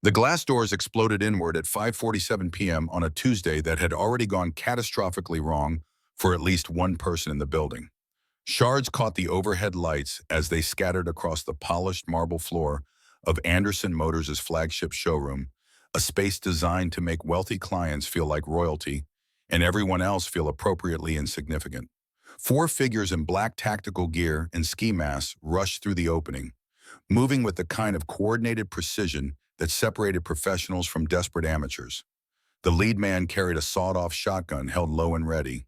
The glass doors exploded inward at 5:47 p.m. on a Tuesday that had already gone catastrophically wrong for at least one person in the building. Shards caught the overhead lights as they scattered across the polished marble floor of Anderson Motors' flagship showroom, a space designed to make wealthy clients feel like royalty and everyone else feel appropriately insignificant. Four figures in black tactical gear and ski masks rushed through the opening, moving with the kind of coordinated precision that separated professionals from desperate amateurs. The lead man carried a sawed-off shotgun held low and ready.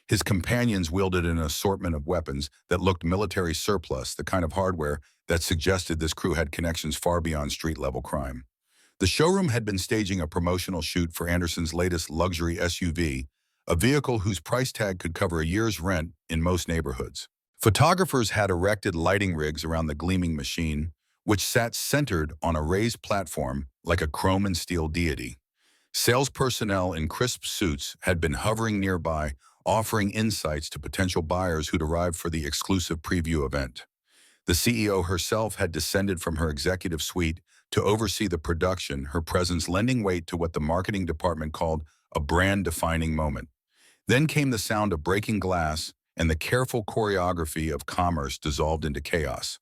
His companions wielded an assortment of weapons that looked military surplus, the kind of hardware that suggested this crew had connections far beyond street-level crime. The showroom had been staging a promotional shoot for Anderson's latest luxury SUV, a vehicle whose price tag could cover a year's rent in most neighborhoods. Photographers had erected lighting rigs around the gleaming machine, which sat centered on a raised platform like a chrome and steel deity. Sales personnel in crisp suits had been hovering nearby, offering insights to potential buyers who'd arrived for the exclusive preview event. The CEO herself had descended from her executive suite to oversee the production, her presence lending weight to what the marketing department called a brand-defining moment. Then came the sound of breaking glass, and the careful choreography of commerce dissolved into chaos.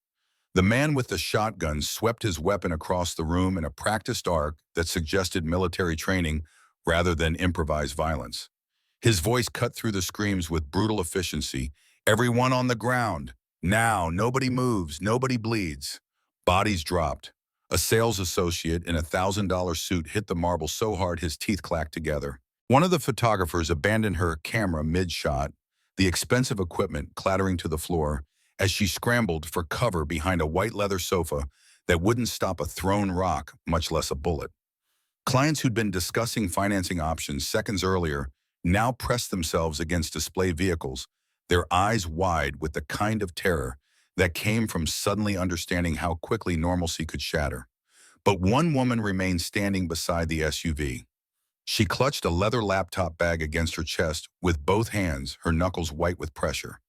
The man with the shotgun swept his weapon across the room in a practiced arc that suggested military training rather than improvised violence. His voice cut through the screams with brutal efficiency. "Everyone on the ground. Now, nobody moves, nobody bleeds." Bodies dropped. A sales associate in a $1,000 suit hit the marble so hard his teeth clacked together. One of the photographers abandoned her camera mid-shot, the expensive equipment clattering to the floor as she scrambled for cover behind a white leather sofa that wouldn't stop a thrown rock, much less a bullet. Clients who'd been discussing financing options seconds earlier now pressed themselves against display vehicles, their eyes wide with the kind of terror that came from suddenly understanding how quickly normalcy could shatter. But one woman remained standing beside the SUV. She clutched a leather laptop bag against her chest with both hands, her knuckles white with pressure.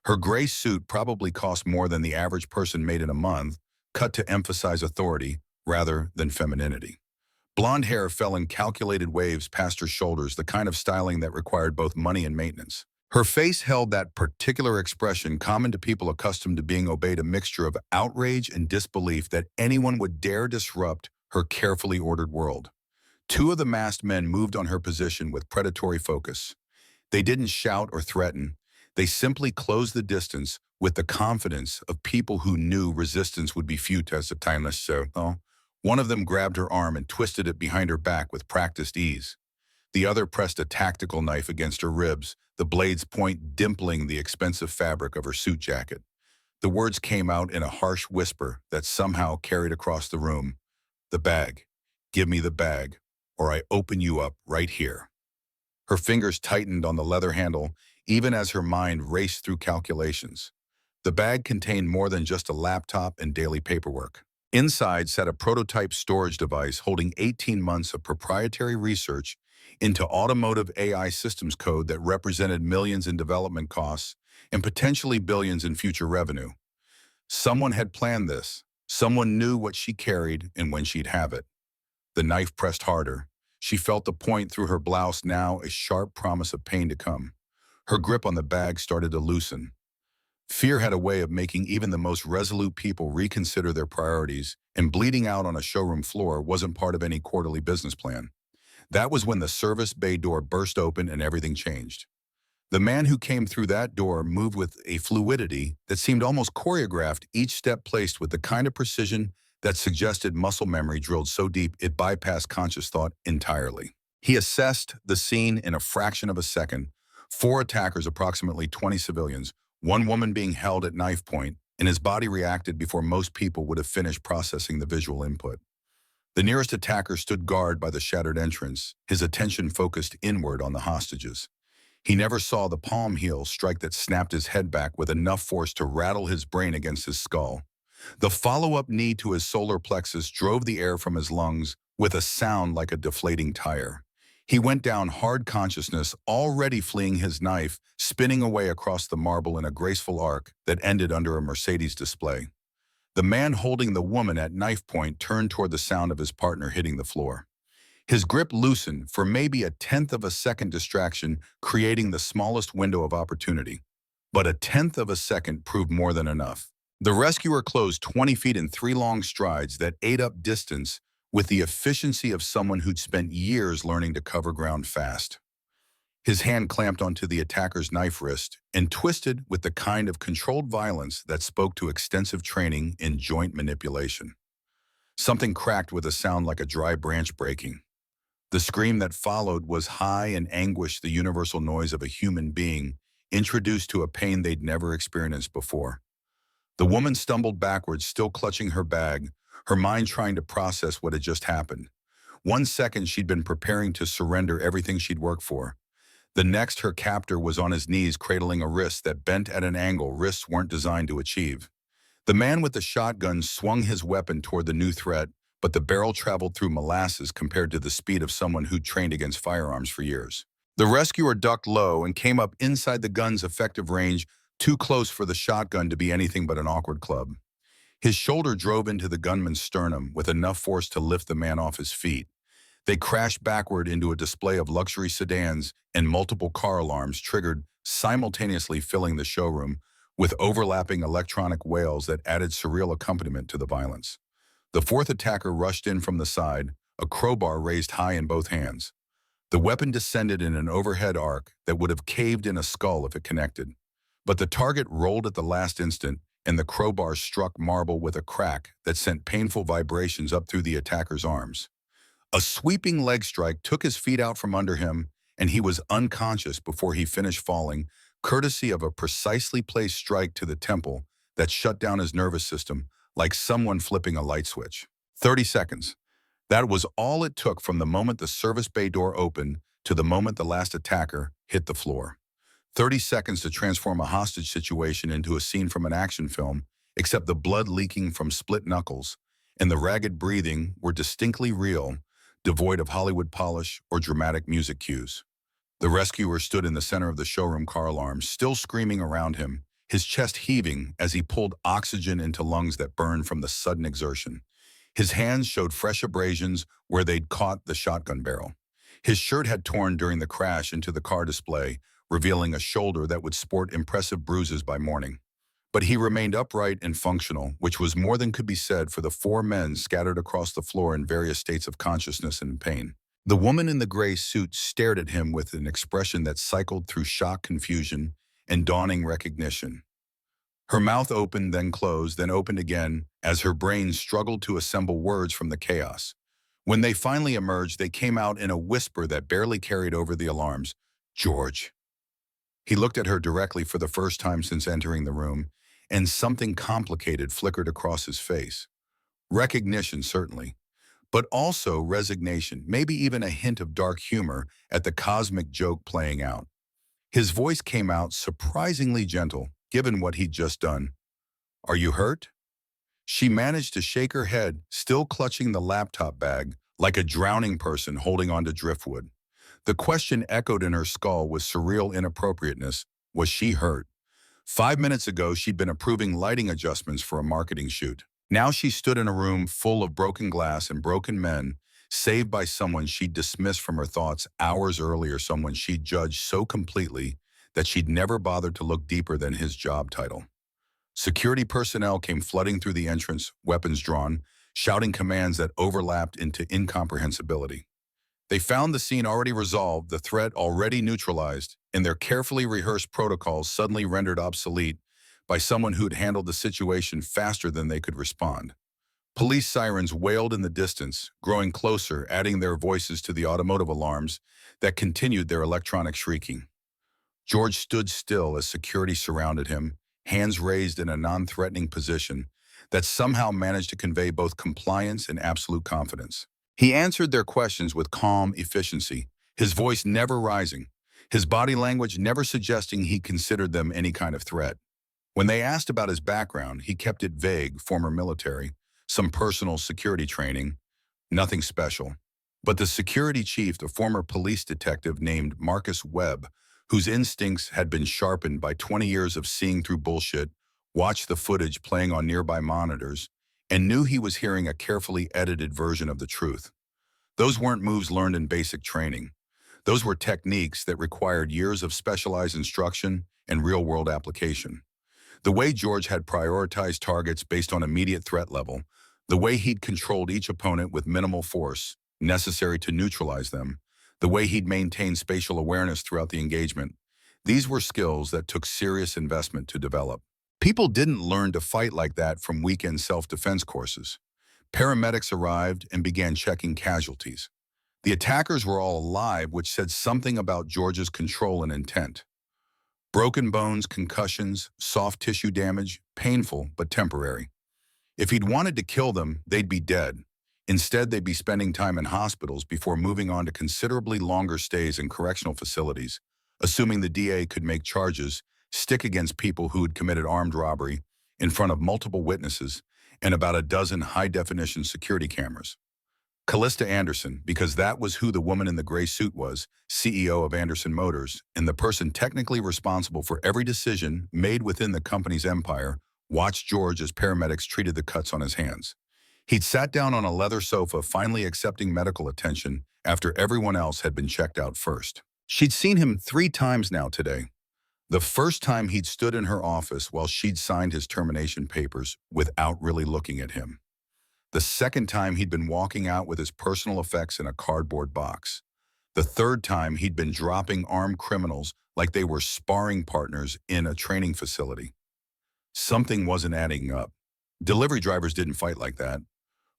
Her gray suit probably cost more than the average person made in a month, cut to emphasize authority rather than femininity. Blonde hair fell in calculated waves past her shoulders, the kind of styling that required both money and maintenance. Her face held that particular expression common to people accustomed to being obeyed, a mixture of outrage and disbelief that anyone would dare disrupt her carefully ordered world. Two of the masked men moved on her position with predatory focus. They didn't shout or threaten. They simply closed the distance with the confidence of people who knew resistance would be futile as a timeless circle. One of them grabbed her arm and twisted it behind her back with practiced ease. The other pressed a tactical knife against her ribs, the blade's point dimpling the expensive fabric of her suit jacket. The words came out in a harsh whisper that somehow carried across the room. "The bag. Give me the bag, or I open you up right here." Her fingers tightened on the leather handle, even as her mind raced through calculations. The bag contained more than just a laptop and daily paperwork. Inside sat a prototype storage device holding 18 months of proprietary research into automotive AI systems code that represented millions in development costs and potentially billions in future revenue. Someone had planned this. Someone knew what she carried and when she'd have it. The knife pressed harder. She felt the point through her blouse, now a sharp promise of pain to come. Her grip on the bag started to loosen. Fear had a way of making even the most resolute people reconsider their priorities, and bleeding out on a showroom floor wasn't part of any quarterly business plan. That was when the service bay door burst open and everything changed. The man who came through that door moved with a fluidity that seemed almost choreographed, each step placed with the kind of precision that suggested muscle memory drilled so deep it bypassed conscious thought entirely. He assessed the scene in a fraction of a second. Four attackers, approximately 20 civilians, one woman being held at knife point, and his body reacted before most people would have finished processing the visual input. The nearest attacker stood guard by the shattered entrance, his attention focused inward on the hostages. He never saw the palm heel strike that snapped his head back with enough force to rattle his brain against his skull. The follow-up knee to his solar plexus drove the air from his lungs with a sound like a deflating tire. He went down, hard consciousness already fleeing his knife, spinning away across the marble in a graceful arc that ended under a Mercedes display. The man holding the woman at knife point turned toward the sound of his partner hitting the floor. His grip loosened for maybe a tenth of a second distraction, creating the smallest window of opportunity. But a tenth of a second proved more than enough. The rescuer closed 20 feet in 3 long strides that ate up distance with the efficiency of someone who'd spent years learning to cover ground fast. His hand clamped onto the attacker's knife wrist and twisted with the kind of controlled violence that spoke to extensive training in joint manipulation. Something cracked with a sound like a dry branch breaking. The scream that followed was high and anguished, the universal noise of a human being introduced to a pain they'd never experienced before. The woman stumbled backwards, still clutching her bag, her mind trying to process what had just happened. 1 second she'd been preparing to surrender everything she'd worked for. The next, her captor was on his knees cradling a wrist that bent at an angle wrists weren't designed to achieve. The man with the shotgun swung his weapon toward the new threat, but the barrel traveled through molasses compared to the speed of someone who'd trained against firearms for years. The rescuer ducked low and came up inside the gun's effective range, too close for the shotgun to be anything but an awkward club. His shoulder drove into the gunman's sternum with enough force to lift the man off his feet. They crashed backward into a display of luxury sedans and multiple car alarms triggered, simultaneously filling the showroom with overlapping electronic wails that added surreal accompaniment to the violence. The fourth attacker rushed in from the side, a crowbar raised high in both hands. The weapon descended in an overhead arc that would have caved in a skull if it connected. But the target rolled at the last instant, and the crowbar struck marble with a crack that sent painful vibrations up through the attacker's arms. A sweeping leg strike took his feet out from under him, and he was unconscious before he finished falling, courtesy of a precisely placed strike to the temple that shut down his nervous system like someone flipping a light switch. 30 seconds. That was all it took from the moment the service bay door opened to the moment the last attacker hit the floor. 30 seconds to transform a hostage situation into a scene from an action film, except the blood leaking from split knuckles and the ragged breathing were distinctly real, devoid of Hollywood polish or dramatic music cues. The rescuer stood in the center of the showroom car alarms, still screaming around him, his chest heaving as he pulled oxygen into lungs that burned from the sudden exertion. His hands showed fresh abrasions where they'd caught the shotgun barrel. His shirt had torn during the crash into the car display, revealing a shoulder that would sport impressive bruises by morning. But he remained upright and functional, which was more than could be said for the 4 men scattered across the floor in various states of consciousness and pain. The woman in the gray suit stared at him with an expression that cycled through shock, confusion, and dawning recognition. Her mouth opened, then closed, then opened again as her brain struggled to assemble words from the chaos. When they finally emerged, they came out in a whisper that barely carried over the alarms. "George." He looked at her directly for the first time since entering the room, and something complicated flickered across his face. Recognition, certainly, but also resignation, maybe even a hint of dark humor at the cosmic joke playing out. His voice came out surprisingly gentle, given what he'd just done. "Are you hurt?" She managed to shake her head, still clutching the laptop bag, like a drowning person holding onto driftwood. The question echoed in her skull with surreal inappropriateness. Was she hurt? 5 minutes ago, she'd been approving lighting adjustments for a marketing shoot. Now she stood in a room full of broken glass and broken men, saved by someone she'd dismissed from her thoughts hours earlier, someone she'd judged so completely that she'd never bothered to look deeper than his job title. Security personnel came flooding through the entrance, weapons drawn, shouting commands that overlapped into incomprehensibility. They found the scene already resolved, the threat already neutralized, and their carefully rehearsed protocols suddenly rendered obsolete by someone who'd handled the situation faster than they could respond. Police sirens wailed in the distance, growing closer, adding their voices to the automotive alarms that continued their electronic shrieking. George stood still as security surrounded him, hands raised in a non-threatening position that somehow managed to convey both compliance and absolute confidence. He answered their questions with calm efficiency, his voice never rising, his body language never suggesting he considered them any kind of threat. When they asked about his background, he kept it vague: former military, some personal security training, nothing special. But the security chief, a former police detective named Marcus Webb, whose instincts had been sharpened by 20 years of seeing through bullshit, watched the footage playing on nearby monitors and knew he was hearing a carefully edited version of the truth. Those weren't moves learned in basic training. Those were techniques that required years of specialized instruction and real-world application. The way George had prioritized targets based on immediate threat level, the way he'd controlled each opponent with minimal force necessary to neutralize them, the way he'd maintained spatial awareness throughout the engagement, these were skills that took serious investment to develop. People didn't learn to fight like that from weekend self-defense courses. Paramedics arrived and began checking casualties. The attackers were all alive, which said something about George's control and intent. Broken bones, concussions, soft tissue damage, painful but temporary. If he'd wanted to kill them, they'd be dead. Instead, they'd be spending time in hospitals before moving on to considerably longer stays in correctional facilities, assuming the DA could make charges, stick against people who had committed armed robbery in front of multiple witnesses and about a dozen high-definition security cameras. Callista Anderson, because that was who the woman in the gray suit was, CEO of Anderson Motors, and the person technically responsible for every decision made within the company's empire, watched George as paramedics treated the cuts on his hands. He'd sat down on a leather sofa, finally accepting medical attention after everyone else had been checked out first. She'd seen him 3 times now today. The first time he'd stood in her office while she'd signed his termination papers without really looking at him. The second time he'd been walking out with his personal effects in a cardboard box. The third time he'd been dropping armed criminals like they were sparring partners in a training facility. Something wasn't adding up. Delivery drivers didn't fight like that.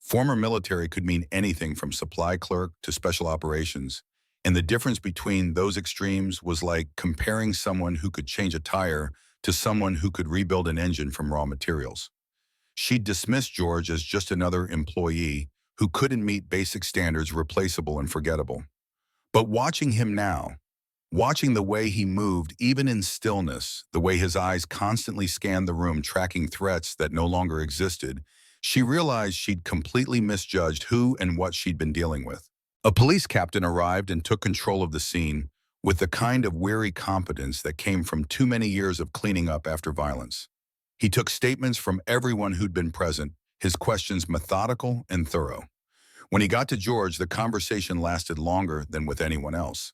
Former military could mean anything from supply clerk to special operations, and the difference between those extremes was like comparing someone who could change a tire to someone who could rebuild an engine from raw materials. She'd dismissed George as just another employee who couldn't meet basic standards, replaceable and forgettable. But watching him now, watching the way he moved even in stillness, the way his eyes constantly scanned the room tracking threats that no longer existed, she realized she'd completely misjudged who and what she'd been dealing with. A police captain arrived and took control of the scene with the kind of weary competence that came from too many years of cleaning up after violence. He took statements from everyone who'd been present, his questions methodical and thorough. When he got to George, the conversation lasted longer than with anyone else.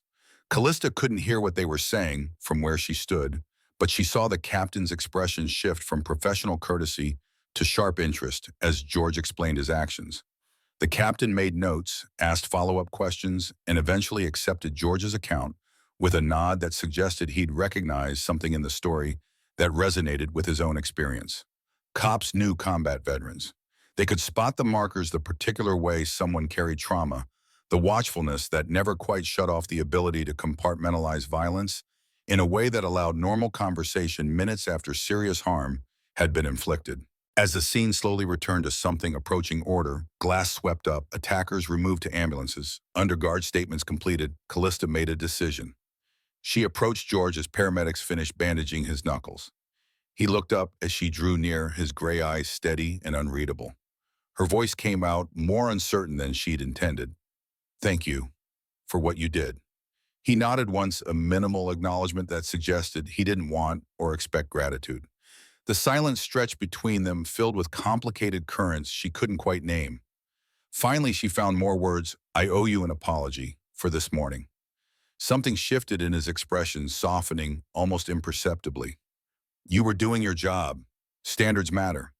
Callista couldn't hear what they were saying from where she stood, but she saw the captain's expression shift from professional courtesy to sharp interest as George explained his actions. The captain made notes, asked follow-up questions, and eventually accepted George's account with a nod that suggested he'd recognized something in the story that resonated with his own experience. Cops knew combat veterans. They could spot the markers, the particular way someone carried trauma, the watchfulness that never quite shut off the ability to compartmentalize violence in a way that allowed normal conversation minutes after serious harm had been inflicted. As the scene slowly returned to something approaching order, glass swept up, attackers removed to ambulances, under guard statements completed, Callista made a decision. She approached George as paramedics finished bandaging his knuckles. He looked up as she drew near, his gray eyes steady and unreadable. Her voice came out more uncertain than she'd intended. "Thank you for what you did." He nodded once, a minimal acknowledgement that suggested he didn't want or expect gratitude. The silence stretched between them, filled with complicated currents she couldn't quite name. Finally, she found more words. "I owe you an apology for this morning." Something shifted in his expression, softening almost imperceptibly. "You were doing your job. Standards matter."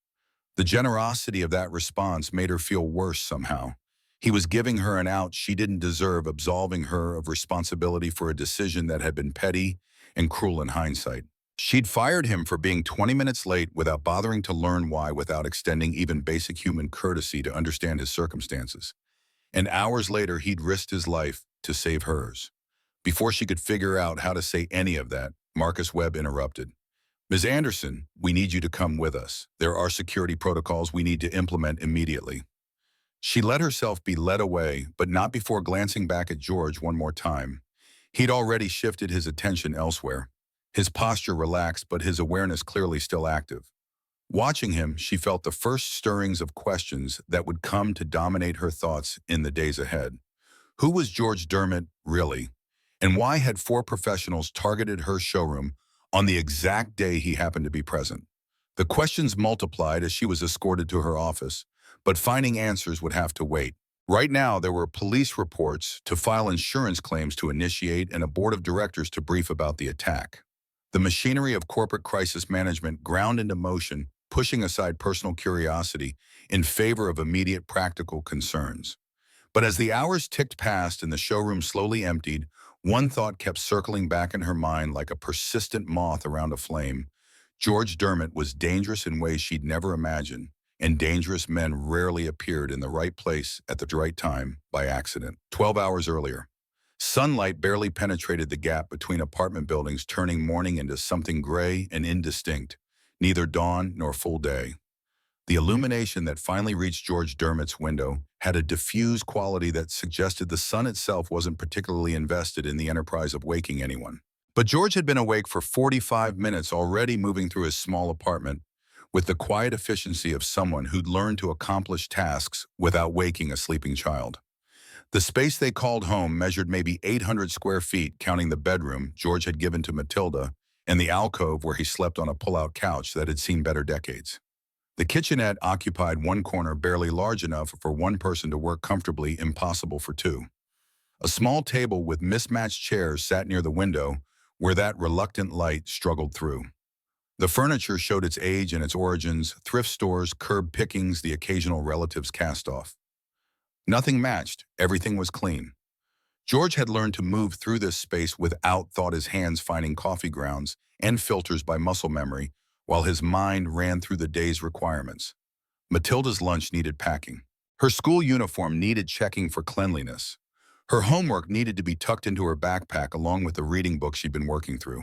The generosity of that response made her feel worse somehow. He was giving her an out she didn't deserve, absolving her of responsibility for a decision that had been petty and cruel in hindsight. She'd fired him for being 20 minutes late without bothering to learn why, without extending even basic human courtesy to understand his circumstances. And hours later, he'd risked his life to save hers. Before she could figure out how to say any of that, Marcus Webb interrupted. "Ms. Anderson, we need you to come with us. There are security protocols we need to implement immediately." She let herself be led away, but not before glancing back at George one more time. He'd already shifted his attention elsewhere. His posture relaxed, but his awareness clearly still active. Watching him, she felt the first stirrings of questions that would come to dominate her thoughts in the days ahead. Who was George Dermott, really? And why had 4 professionals targeted her showroom on the exact day he happened to be present? The questions multiplied as she was escorted to her office, but finding answers would have to wait. Right now, there were police reports to file, insurance claims to initiate, and a board of directors to brief about the attack. The machinery of corporate crisis management ground into motion, pushing aside personal curiosity in favor of immediate practical concerns. But as the hours ticked past and the showroom slowly emptied, one thought kept circling back in her mind like a persistent moth around a flame. George Dermott was dangerous in ways she'd never imagined, and dangerous men rarely appeared in the right place at the right time by accident. 12 hours earlier, sunlight barely penetrated the gap between apartment buildings, turning morning into something gray and indistinct, neither dawn nor full day. The illumination that finally reached George Dermott's window had a diffuse quality that suggested the sun itself wasn't particularly invested in the enterprise of waking anyone. But George had been awake for 45 minutes, already moving through his small apartment with the quiet efficiency of someone who'd learned to accomplish tasks without waking a sleeping child. The space they called home measured maybe 800 square feet, counting the bedroom George had given to Matilda and the alcove where he slept on a pull-out couch that had seen better decades. The kitchenette occupied one corner barely large enough for one person to work comfortably, impossible for two. A small table with mismatched chairs sat near the window where that reluctant light struggled through. The furniture showed its age and its origins: thrift stores, curb pickings, the occasional relative's cast-off. Nothing matched, everything was clean. George had learned to move through this space without thought, his hands finding coffee grounds and filters by muscle memory, while his mind ran through the day's requirements. Matilda's lunch needed packing. Her school uniform needed checking for cleanliness. Her homework needed to be tucked into her backpack along with the reading book she'd been working through.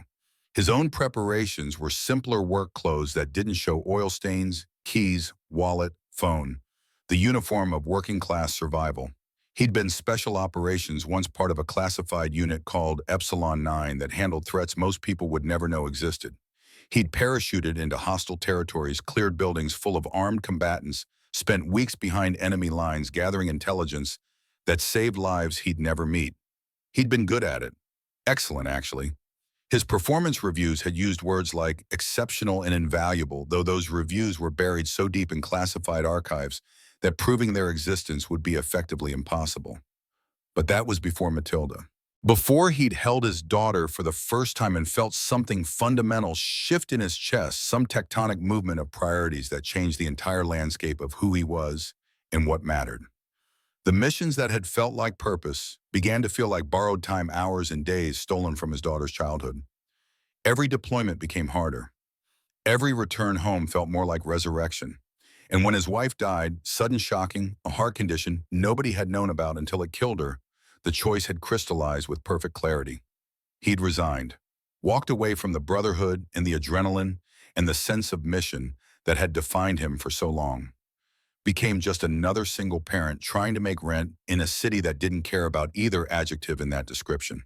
His own preparations were simpler work clothes that didn't show oil stains, keys, wallet, phone, the uniform of working-class survival. He'd been special operations, once part of a classified unit called Epsilon 9 that handled threats most people would never know existed. He'd parachuted into hostile territories, cleared buildings full of armed combatants, spent weeks behind enemy lines gathering intelligence that saved lives he'd never meet. He'd been good at it. Excellent, actually. His performance reviews had used words like exceptional and invaluable, though those reviews were buried so deep in classified archives that proving their existence would be effectively impossible. But that was before Matilda. Before he'd held his daughter for the first time and felt something fundamental shift in his chest, some tectonic movement of priorities that changed the entire landscape of who he was and what mattered. The missions that had felt like purpose began to feel like borrowed time, hours and days stolen from his daughter's childhood. Every deployment became harder. Every return home felt more like resurrection. And when his wife died, sudden, shocking, a heart condition nobody had known about until it killed her, the choice had crystallized with perfect clarity. He'd resigned, walked away from the brotherhood and the adrenaline and the sense of mission that had defined him for so long. Became just another single parent trying to make rent in a city that didn't care about either adjective in that description.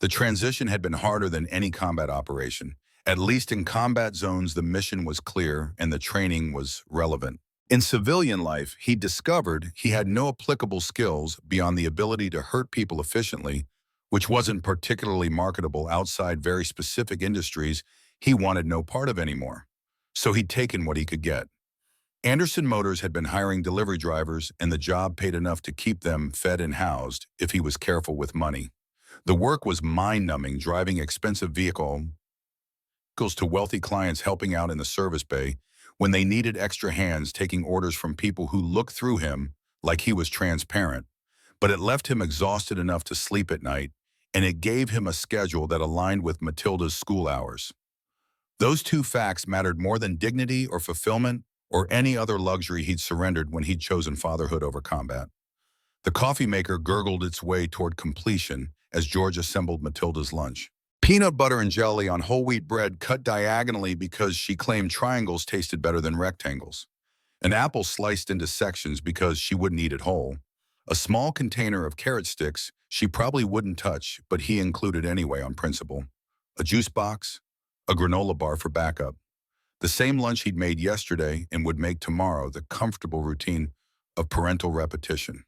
The transition had been harder than any combat operation. At least in combat zones, the mission was clear and the training was relevant. In civilian life, he discovered he had no applicable skills beyond the ability to hurt people efficiently, which wasn't particularly marketable outside very specific industries he wanted no part of anymore. So he'd taken what he could get. Anderson Motors had been hiring delivery drivers, and the job paid enough to keep them fed and housed if he was careful with money. The work was mind-numbing, driving expensive vehicles to wealthy clients, helping out in the service bay when they needed extra hands, taking orders from people who looked through him like he was transparent. But it left him exhausted enough to sleep at night, and it gave him a schedule that aligned with Matilda's school hours. Those two facts mattered more than dignity or fulfillment or any other luxury he'd surrendered when he'd chosen fatherhood over combat. The coffee maker gurgled its way toward completion as George assembled Matilda's lunch. Peanut butter and jelly on whole wheat bread cut diagonally because she claimed triangles tasted better than rectangles. An apple sliced into sections because she wouldn't eat it whole. A small container of carrot sticks she probably wouldn't touch, but he included anyway on principle. A juice box, a granola bar for backup. The same lunch he'd made yesterday and would make tomorrow, the comfortable routine of parental repetition.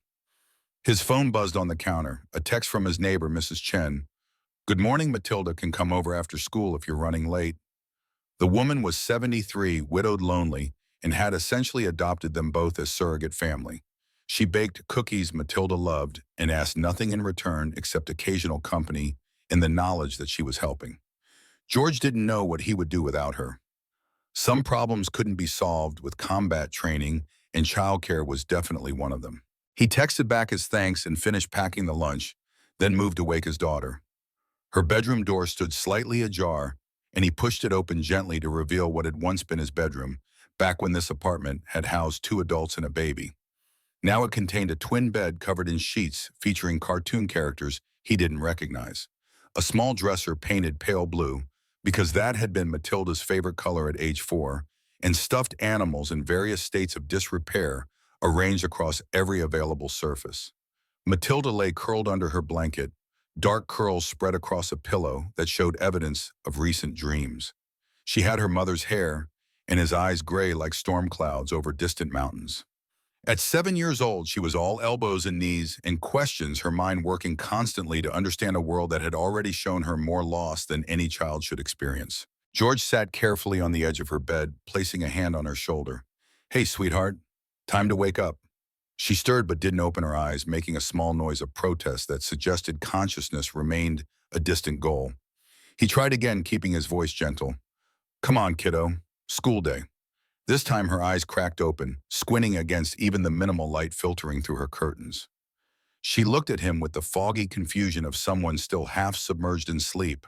His phone buzzed on the counter, a text from his neighbor, Mrs. Chen. "Good morning, Matilda can come over after school if you're running late." The woman was 73, widowed lonely, and had essentially adopted them both as surrogate family. She baked cookies Matilda loved and asked nothing in return except occasional company and the knowledge that she was helping. George didn't know what he would do without her. Some problems couldn't be solved with combat training, and childcare was definitely one of them. He texted back his thanks and finished packing the lunch, then moved to wake his daughter. Her bedroom door stood slightly ajar, and he pushed it open gently to reveal what had once been his bedroom, back when this apartment had housed 2 adults and a baby. Now it contained a twin bed covered in sheets featuring cartoon characters he didn't recognize. A small dresser painted pale blue, because that had been Matilda's favorite color at age 4, and stuffed animals in various states of disrepair arranged across every available surface. Matilda lay curled under her blanket, dark curls spread across a pillow that showed evidence of recent dreams. She had her mother's hair, and his eyes gray like storm clouds over distant mountains. At 7 years old, she was all elbows and knees and questions, her mind working constantly to understand a world that had already shown her more loss than any child should experience. George sat carefully on the edge of her bed, placing a hand on her shoulder. "Hey, sweetheart, time to wake up." She stirred but didn't open her eyes, making a small noise of protest that suggested consciousness remained a distant goal. He tried again, keeping his voice gentle. "Come on, kiddo. School day." This time her eyes cracked open, squinting against even the minimal light filtering through her curtains. She looked at him with the foggy confusion of someone still half submerged in sleep.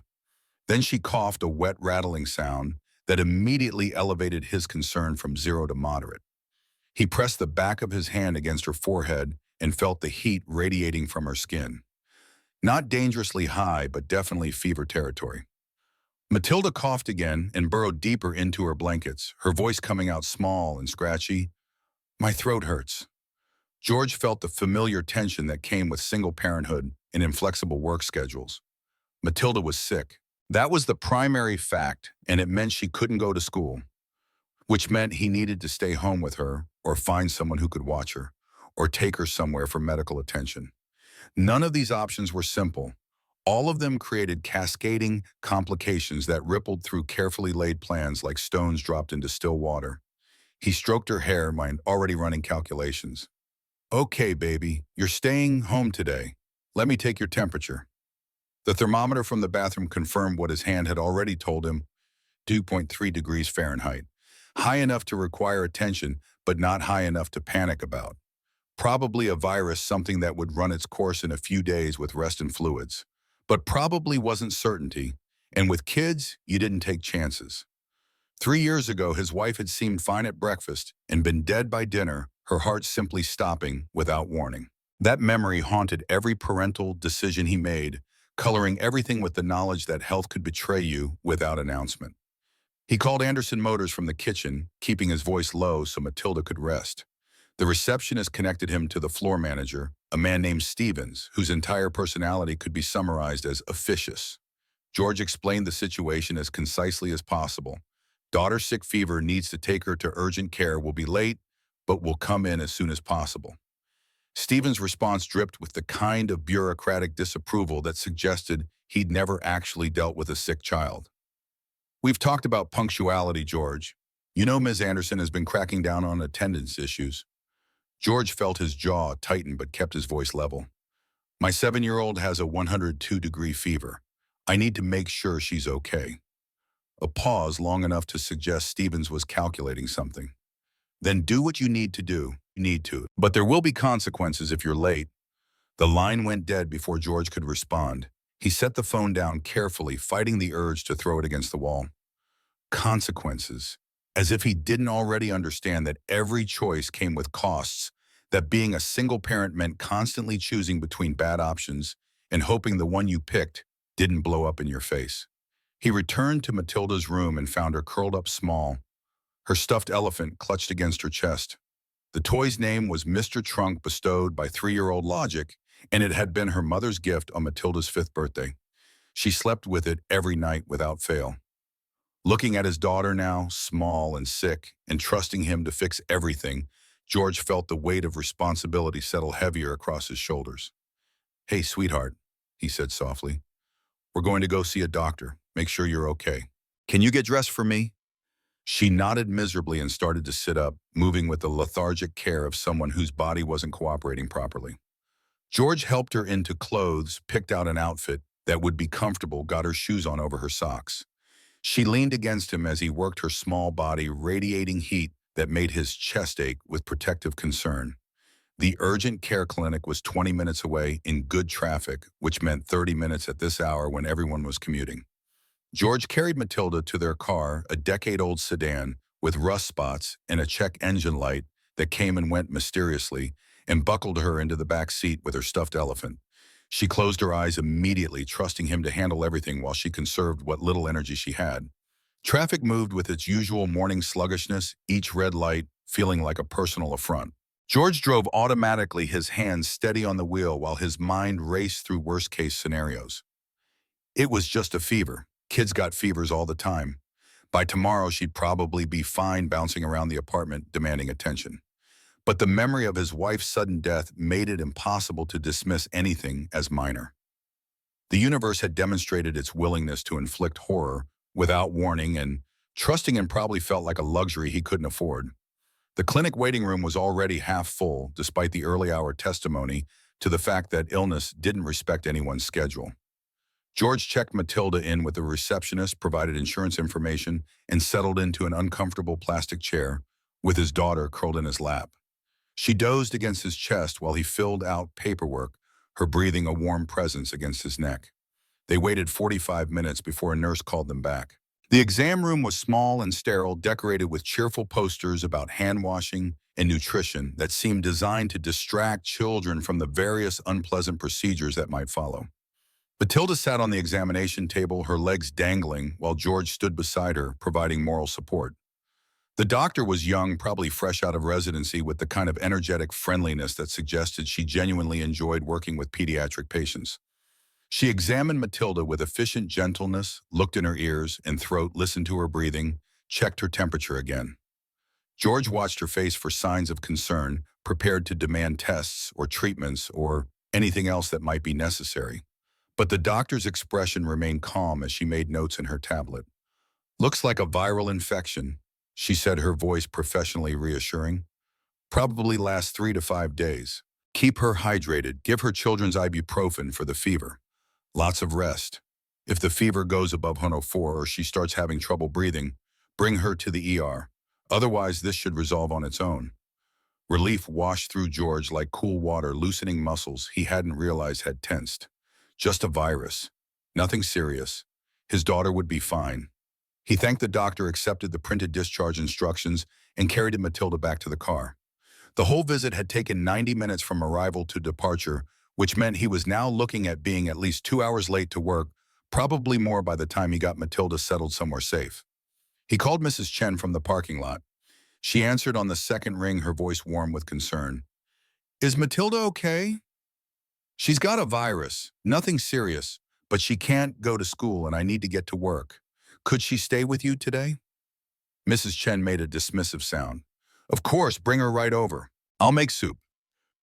Then she coughed, a wet rattling sound that immediately elevated his concern from 0 to moderate. He pressed the back of his hand against her forehead and felt the heat radiating from her skin. Not dangerously high, but definitely fever territory. Matilda coughed again and burrowed deeper into her blankets, her voice coming out small and scratchy. "My throat hurts." George felt the familiar tension that came with single parenthood and inflexible work schedules. Matilda was sick. That was the primary fact, and it meant she couldn't go to school, which meant he needed to stay home with her or find someone who could watch her or take her somewhere for medical attention. None of these options were simple. All of them created cascading complications that rippled through carefully laid plans like stones dropped into still water. He stroked her hair, mind already running calculations. "Okay, baby, you're staying home today. Let me take your temperature." The thermometer from the bathroom confirmed what his hand had already told him, 2.3 degrees Fahrenheit. High enough to require attention, but not high enough to panic about. Probably a virus, something that would run its course in a few days with rest and fluids. But probably wasn't certainty, and with kids, you didn't take chances. 3 years ago, his wife had seemed fine at breakfast and been dead by dinner, her heart simply stopping without warning. That memory haunted every parental decision he made, coloring everything with the knowledge that health could betray you without announcement. He called Anderson Motors from the kitchen, keeping his voice low so Matilda could rest. The receptionist connected him to the floor manager, a man named Stevens, whose entire personality could be summarized as officious. George explained the situation as concisely as possible. "Daughter sick fever, needs to take her to urgent care, will be late, but will come in as soon as possible." Stevens' response dripped with the kind of bureaucratic disapproval that suggested he'd never actually dealt with a sick child. "We've talked about punctuality, George. You know Ms. Anderson has been cracking down on attendance issues." George felt his jaw tighten but kept his voice level. "My 7-year-old has a 102-degree fever. I need to make sure she's okay." A pause long enough to suggest Stevens was calculating something. "Then do what you need to do. You need to. But there will be consequences if you're late." The line went dead before George could respond. He set the phone down carefully, fighting the urge to throw it against the wall. Consequences. As if he didn't already understand that every choice came with costs, that being a single parent meant constantly choosing between bad options and hoping the one you picked didn't blow up in your face. He returned to Matilda's room and found her curled up small, her stuffed elephant clutched against her chest. The toy's name was Mr. Trunk, bestowed by 3-year-old Logic, and it had been her mother's gift on Matilda's 5th birthday. She slept with it every night without fail. Looking at his daughter now, small and sick, and trusting him to fix everything, George felt the weight of responsibility settle heavier across his shoulders. "Hey, sweetheart," he said softly. "We're going to go see a doctor. Make sure you're okay. Can you get dressed for me?" She nodded miserably and started to sit up, moving with the lethargic care of someone whose body wasn't cooperating properly. George helped her into clothes, picked out an outfit that would be comfortable, got her shoes on over her socks. She leaned against him as he worked her small body, radiating heat that made his chest ache with protective concern. The urgent care clinic was 20 minutes away in good traffic, which meant 30 minutes at this hour when everyone was commuting. George carried Matilda to their car, a decade-old sedan with rust spots and a check engine light that came and went mysteriously, and buckled her into the back seat with her stuffed elephant. She closed her eyes immediately, trusting him to handle everything while she conserved what little energy she had. Traffic moved with its usual morning sluggishness, each red light feeling like a personal affront. George drove automatically, his hands steady on the wheel while his mind raced through worst-case scenarios. It was just a fever. Kids got fevers all the time. By tomorrow, she'd probably be fine bouncing around the apartment, demanding attention. But the memory of his wife's sudden death made it impossible to dismiss anything as minor. The universe had demonstrated its willingness to inflict horror without warning, and trusting him probably felt like a luxury he couldn't afford. The clinic waiting room was already half full, despite the early hour testimony to the fact that illness didn't respect anyone's schedule. George checked Matilda in with the receptionist, provided insurance information, and settled into an uncomfortable plastic chair with his daughter curled in his lap. She dozed against his chest while he filled out paperwork, her breathing a warm presence against his neck. They waited 45 minutes before a nurse called them back. The exam room was small and sterile, decorated with cheerful posters about hand washing and nutrition that seemed designed to distract children from the various unpleasant procedures that might follow. Matilda sat on the examination table, her legs dangling, while George stood beside her, providing moral support. The doctor was young, probably fresh out of residency, with the kind of energetic friendliness that suggested she genuinely enjoyed working with pediatric patients. She examined Matilda with efficient gentleness, looked in her ears and throat, listened to her breathing, checked her temperature again. George watched her face for signs of concern, prepared to demand tests or treatments or anything else that might be necessary. But the doctor's expression remained calm as she made notes in her tablet. "Looks like a viral infection," she said, her voice professionally reassuring. "Probably lasts 3 to 5 days. Keep her hydrated. Give her children's ibuprofen for the fever. Lots of rest. If the fever goes above 104 or she starts having trouble breathing, bring her to the ER. Otherwise, this should resolve on its own." Relief washed through George like cool water, loosening muscles he hadn't realized had tensed. Just a virus. Nothing serious. His daughter would be fine. He thanked the doctor, accepted the printed discharge instructions, and carried Matilda back to the car. The whole visit had taken 90 minutes from arrival to departure, which meant he was now looking at being at least 2 hours late to work, probably more by the time he got Matilda settled somewhere safe. He called Mrs. Chen from the parking lot. She answered on the second ring, her voice warm with concern. "Is Matilda okay?" "She's got a virus. Nothing serious, but she can't go to school and I need to get to work. Could she stay with you today?" Mrs. Chen made a dismissive sound. "Of course, bring her right over. I'll make soup."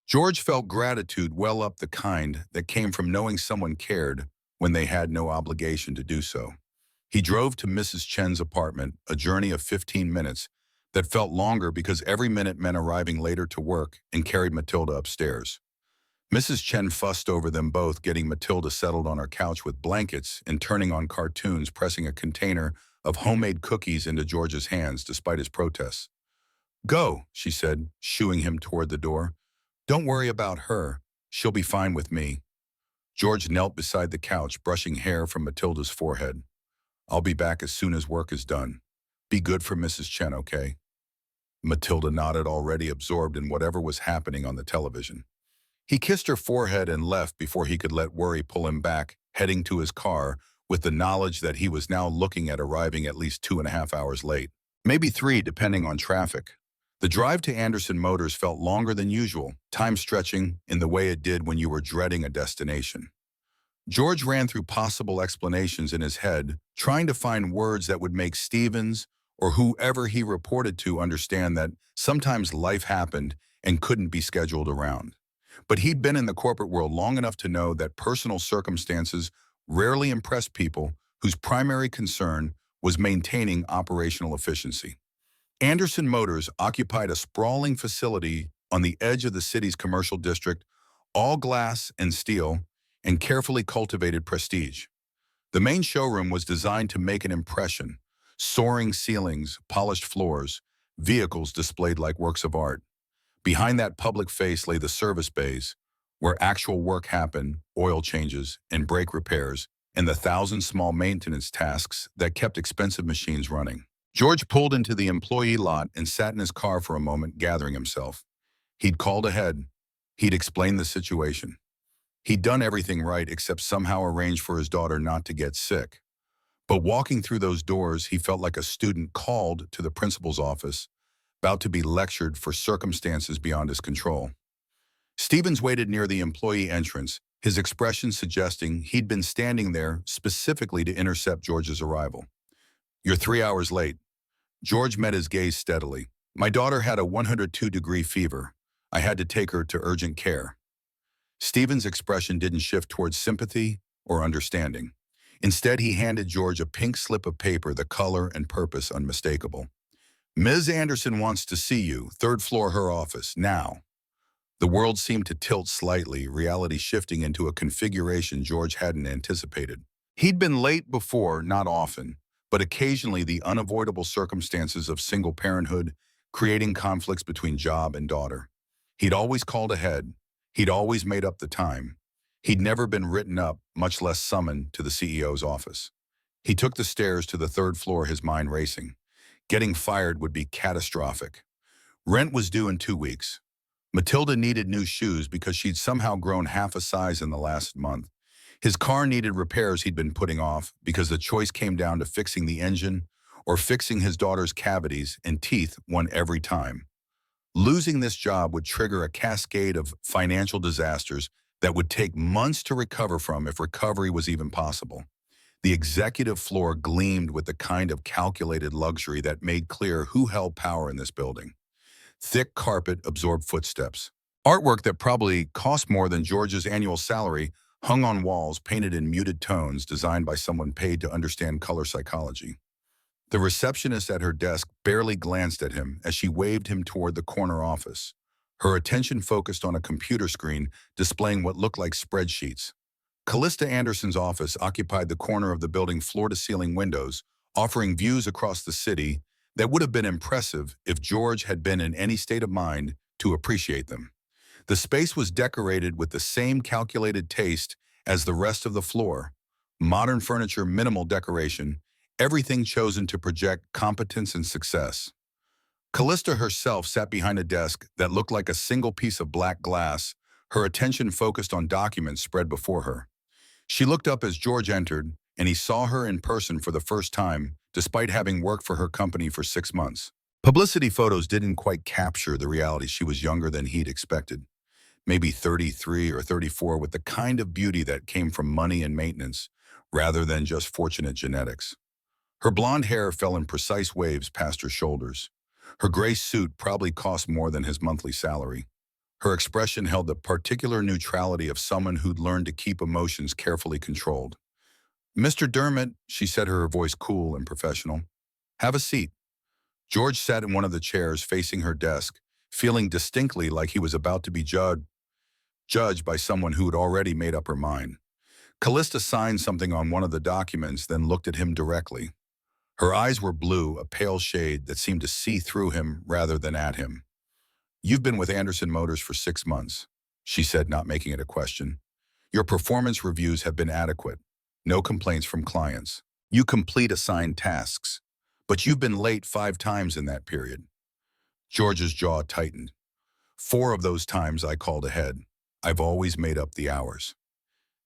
George felt gratitude well up, the kind that came from knowing someone cared when they had no obligation to do so. He drove to Mrs. Chen's apartment, a journey of 15 minutes that felt longer because every minute meant arriving later to work, and carried Matilda upstairs. Mrs. Chen fussed over them both, getting Matilda settled on her couch with blankets and turning on cartoons, pressing a container of homemade cookies into George's hands despite his protests. "Go," she said, shooing him toward the door. "Don't worry about her. She'll be fine with me." George knelt beside the couch, brushing hair from Matilda's forehead. "I'll be back as soon as work is done. Be good for Mrs. Chen, okay?" Matilda nodded, already absorbed in whatever was happening on the television. He kissed her forehead and left before he could let worry pull him back, heading to his car with the knowledge that he was now looking at arriving at least 2.5 hours late. Maybe 3, depending on traffic. The drive to Anderson Motors felt longer than usual, time stretching in the way it did when you were dreading a destination. George ran through possible explanations in his head, trying to find words that would make Stevens or whoever he reported to understand that sometimes life happened and couldn't be scheduled around. But he'd been in the corporate world long enough to know that personal circumstances rarely impress people whose primary concern was maintaining operational efficiency. Anderson Motors occupied a sprawling facility on the edge of the city's commercial district, all glass and steel, and carefully cultivated prestige. The main showroom was designed to make an impression: soaring ceilings, polished floors, vehicles displayed like works of art. Behind that public face lay the service bays, where actual work happened, oil changes and brake repairs, and the thousand small maintenance tasks that kept expensive machines running. George pulled into the employee lot and sat in his car for a moment, gathering himself. He'd called ahead. He'd explained the situation. He'd done everything right except somehow arrange for his daughter not to get sick. But walking through those doors, he felt like a student called to the principal's office, about to be lectured for circumstances beyond his control. Stevens waited near the employee entrance, his expression suggesting he'd been standing there specifically to intercept George's arrival. "You're 3 hours late." George met his gaze steadily. "My daughter had a 102-degree fever. I had to take her to urgent care." Stevens' expression didn't shift towards sympathy or understanding. Instead, he handed George a pink slip of paper, the color and purpose unmistakable. "Ms. Anderson wants to see you, third floor her office, now." The world seemed to tilt slightly, reality shifting into a configuration George hadn't anticipated. He'd been late before, not often, but occasionally the unavoidable circumstances of single parenthood, creating conflicts between job and daughter. He'd always called ahead. He'd always made up the time. He'd never been written up, much less summoned to the CEO's office. He took the stairs to the third floor, his mind racing. Getting fired would be catastrophic. Rent was due in 2 weeks. Matilda needed new shoes because she'd somehow grown half a size in the last month. His car needed repairs he'd been putting off because the choice came down to fixing the engine or fixing his daughter's cavities, and teeth won every time. Losing this job would trigger a cascade of financial disasters that would take months to recover from, if recovery was even possible. The executive floor gleamed with the kind of calculated luxury that made clear who held power in this building. Thick carpet absorbed footsteps. Artwork that probably cost more than George's annual salary hung on walls painted in muted tones, designed by someone paid to understand color psychology. The receptionist at her desk barely glanced at him as she waved him toward the corner office, her attention focused on a computer screen displaying what looked like spreadsheets. Callista Anderson's office occupied the corner of the building, floor-to-ceiling windows, offering views across the city that would have been impressive if George had been in any state of mind to appreciate them. The space was decorated with the same calculated taste as the rest of the floor. Modern furniture, minimal decoration, everything chosen to project competence and success. Callista herself sat behind a desk that looked like a single piece of black glass, her attention focused on documents spread before her. She looked up as George entered, and he saw her in person for the first time, despite having worked for her company for 6 months. Publicity photos didn't quite capture the reality. She was younger than he'd expected, maybe 33 or 34, with the kind of beauty that came from money and maintenance, rather than just fortunate genetics. Her blonde hair fell in precise waves past her shoulders. Her gray suit probably cost more than his monthly salary. Her expression held the particular neutrality of someone who'd learned to keep emotions carefully controlled. "Mr. Dermott," she said, her voice cool and professional. "Have a seat." George sat in one of the chairs facing her desk, feeling distinctly like he was about to be judged by someone who had already made up her mind. Callista signed something on one of the documents, then looked at him directly. Her eyes were blue, a pale shade that seemed to see through him rather than at him. "You've been with Anderson Motors for 6 months, she said, not making it a question. "Your performance reviews have been adequate. No complaints from clients. You complete assigned tasks. But you've been late 5 times in that period." George's jaw tightened. "4 of those times I called ahead. I've always made up the hours."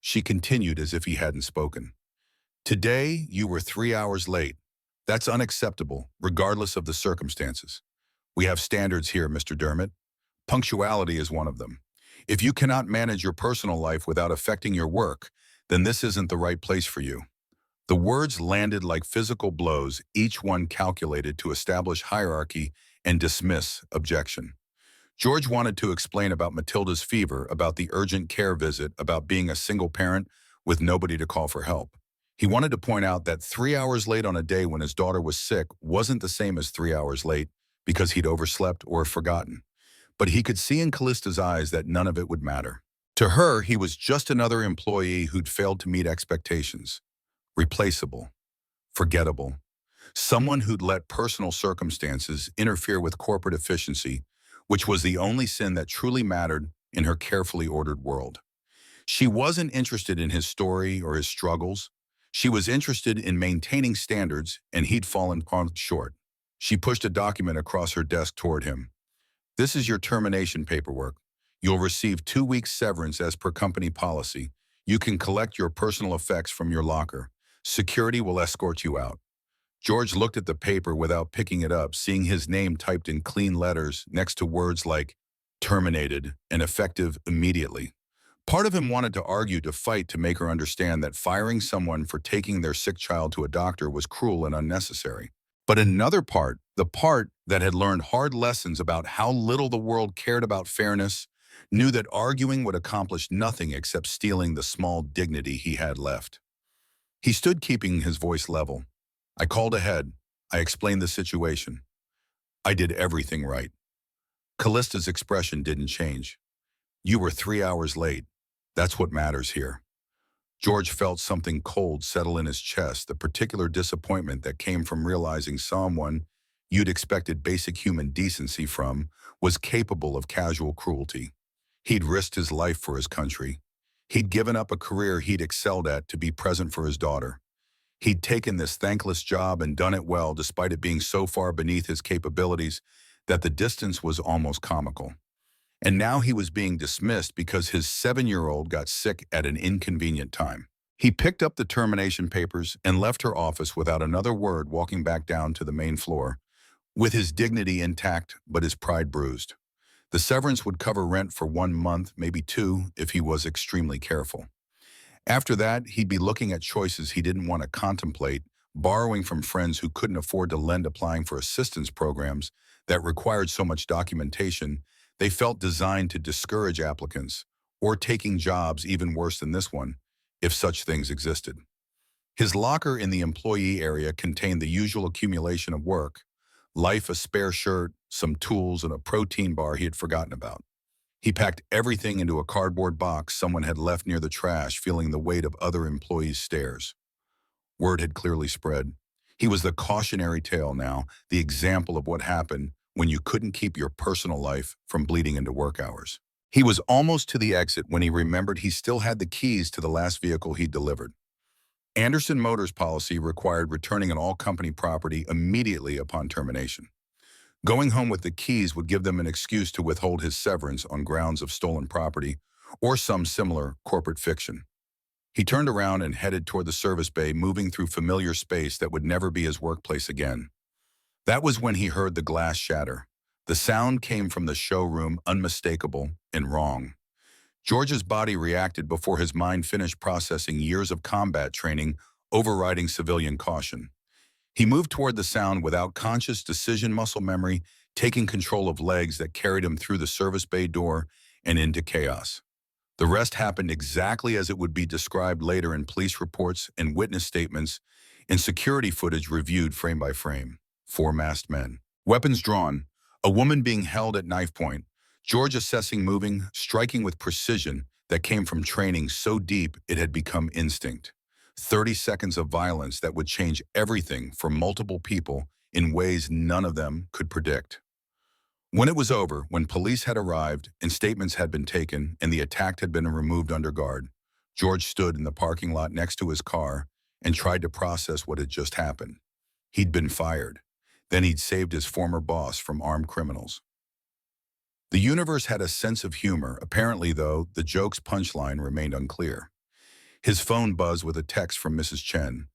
She continued as if he hadn't spoken. "Today, you were 3 hours late. That's unacceptable, regardless of the circumstances. We have standards here, Mr. Dermott. Punctuality is one of them. If you cannot manage your personal life without affecting your work, then this isn't the right place for you." The words landed like physical blows, each one calculated to establish hierarchy and dismiss objection. George wanted to explain about Matilda's fever, about the urgent care visit, about being a single parent with nobody to call for help. He wanted to point out that 3 hours late on a day when his daughter was sick wasn't the same as 3 hours late because he'd overslept or forgotten. But he could see in Callista's eyes that none of it would matter. To her, he was just another employee who'd failed to meet expectations. Replaceable. Forgettable. Someone who'd let personal circumstances interfere with corporate efficiency, which was the only sin that truly mattered in her carefully ordered world. She wasn't interested in his story or his struggles. She was interested in maintaining standards, and he'd fallen short. She pushed a document across her desk toward him. This is your termination paperwork. You'll receive 2 weeks severance as per company policy. You can collect your personal effects from your locker. Security will escort you out. George looked at the paper without picking it up, seeing his name typed in clean letters next to words like terminated and effective immediately. Part of him wanted to argue, to fight, to make her understand that firing someone for taking their sick child to a doctor was cruel and unnecessary. But another part, the part that had learned hard lessons about how little the world cared about fairness, knew that arguing would accomplish nothing except stealing the small dignity he had left. He stood, keeping his voice level. I called ahead. I explained the situation. I did everything right. Callista's expression didn't change. You were 3 hours late. That's what matters here. George felt something cold settle in his chest, the particular disappointment that came from realizing someone you'd expected basic human decency from was capable of casual cruelty. He'd risked his life for his country. He'd given up a career he'd excelled at to be present for his daughter. He'd taken this thankless job and done it well, despite it being so far beneath his capabilities that the distance was almost comical. And now he was being dismissed because his 7-year-old got sick at an inconvenient time. He picked up the termination papers and left her office without another word, walking back down to the main floor, with his dignity intact but his pride bruised. The severance would cover rent for 1 month, maybe 2, if he was extremely careful. After that, he'd be looking at choices he didn't want to contemplate, borrowing from friends who couldn't afford to lend, applying for assistance programs that required so much documentation they felt designed to discourage applicants, or taking jobs even worse than this one, if such things existed. His locker in the employee area contained the usual accumulation of work: life, a spare shirt, some tools, and a protein bar he had forgotten about. He packed everything into a cardboard box someone had left near the trash, feeling the weight of other employees' stares. Word had clearly spread. He was the cautionary tale now, the example of what happened when you couldn't keep your personal life from bleeding into work hours. He was almost to the exit when he remembered he still had the keys to the last vehicle he'd delivered. Anderson Motors' policy required returning an all-company property immediately upon termination. Going home with the keys would give them an excuse to withhold his severance on grounds of stolen property or some similar corporate fiction. He turned around and headed toward the service bay, moving through familiar space that would never be his workplace again. That was when he heard the glass shatter. The sound came from the showroom, unmistakable and wrong. George's body reacted before his mind finished processing years of combat training, overriding civilian caution. He moved toward the sound without conscious decision muscle memory, taking control of legs that carried him through the service bay door and into chaos. The rest happened exactly as it would be described later in police reports and witness statements, in security footage reviewed frame by frame. 4 masked men, weapons drawn, a woman being held at knife point, George assessing, moving, striking with precision that came from training so deep it had become instinct. 30 seconds of violence that would change everything for multiple people in ways none of them could predict. When it was over, when police had arrived and statements had been taken and the attack had been removed under guard, George stood in the parking lot next to his car and tried to process what had just happened. He'd been fired. Then he'd saved his former boss from armed criminals. The universe had a sense of humor. Apparently, though, the joke's punchline remained unclear. His phone buzzed with a text from Mrs. Chen.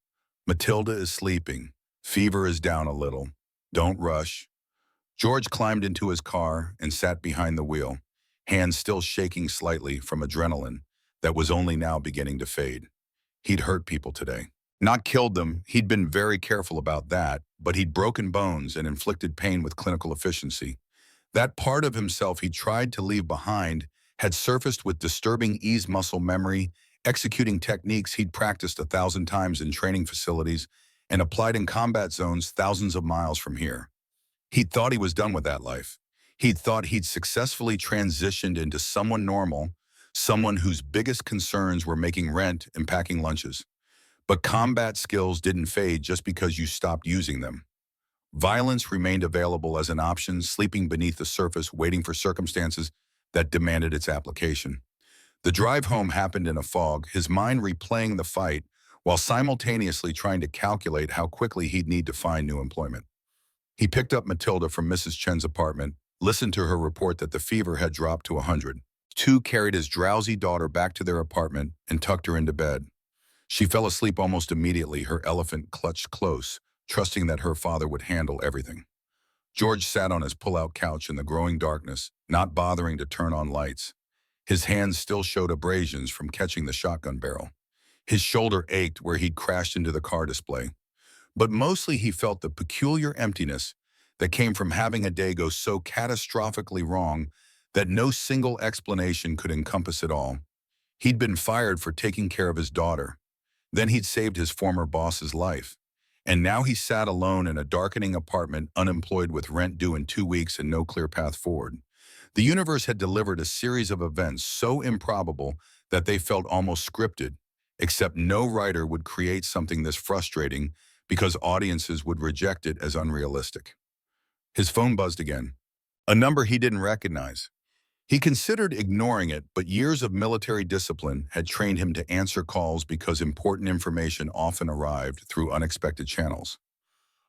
Matilda is sleeping. Fever is down a little. Don't rush. George climbed into his car and sat behind the wheel, hands still shaking slightly from adrenaline that was only now beginning to fade. He'd hurt people today. Not killed them, he'd been very careful about that, but he'd broken bones and inflicted pain with clinical efficiency. That part of himself he tried to leave behind had surfaced with disturbing ease muscle memory executing techniques he'd practiced 1,000 times in training facilities and applied in combat zones thousands of miles from here. He'd thought he was done with that life. He'd thought he'd successfully transitioned into someone normal, someone whose biggest concerns were making rent and packing lunches. But combat skills didn't fade just because you stopped using them. Violence remained available as an option, sleeping beneath the surface, waiting for circumstances that demanded its application. The drive home happened in a fog, his mind replaying the fight while simultaneously trying to calculate how quickly he'd need to find new employment. He picked up Matilda from Mrs. Chen's apartment, listened to her report that the fever had dropped to 100. Two carried his drowsy daughter back to their apartment and tucked her into bed. She fell asleep almost immediately, her elephant clutched close, trusting that her father would handle everything. George sat on his pull-out couch in the growing darkness, not bothering to turn on lights. His hands still showed abrasions from catching the shotgun barrel. His shoulder ached where he'd crashed into the car display. But mostly he felt the peculiar emptiness that came from having a day go so catastrophically wrong that no single explanation could encompass it all. He'd been fired for taking care of his daughter. Then he'd saved his former boss's life. And now he sat alone in a darkening apartment, unemployed with rent due in 2 weeks and no clear path forward. The universe had delivered a series of events so improbable that they felt almost scripted, except no writer would create something this frustrating because audiences would reject it as unrealistic. His phone buzzed again, a number he didn't recognize. He considered ignoring it, but years of military discipline had trained him to answer calls because important information often arrived through unexpected channels.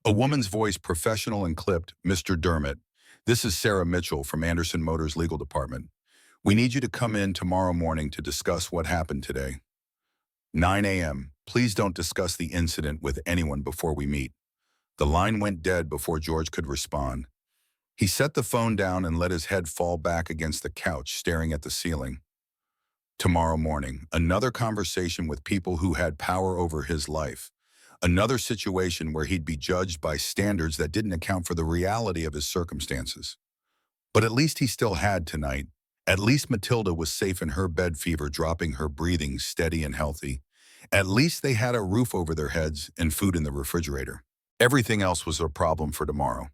A woman's voice, professional and clipped. "Mr. Dermott, this is Sarah Mitchell from Anderson Motors Legal Department. We need you to come in tomorrow morning to discuss what happened today. 9 a.m. Please don't discuss the incident with anyone before we meet." The line went dead before George could respond. He set the phone down and let his head fall back against the couch, staring at the ceiling. Tomorrow morning, another conversation with people who had power over his life. Another situation where he'd be judged by standards that didn't account for the reality of his circumstances. But at least he still had tonight. At least Matilda was safe in her bed, fever dropping, her breathing steady and healthy. At least they had a roof over their heads and food in the refrigerator. Everything else was a problem for tomorrow.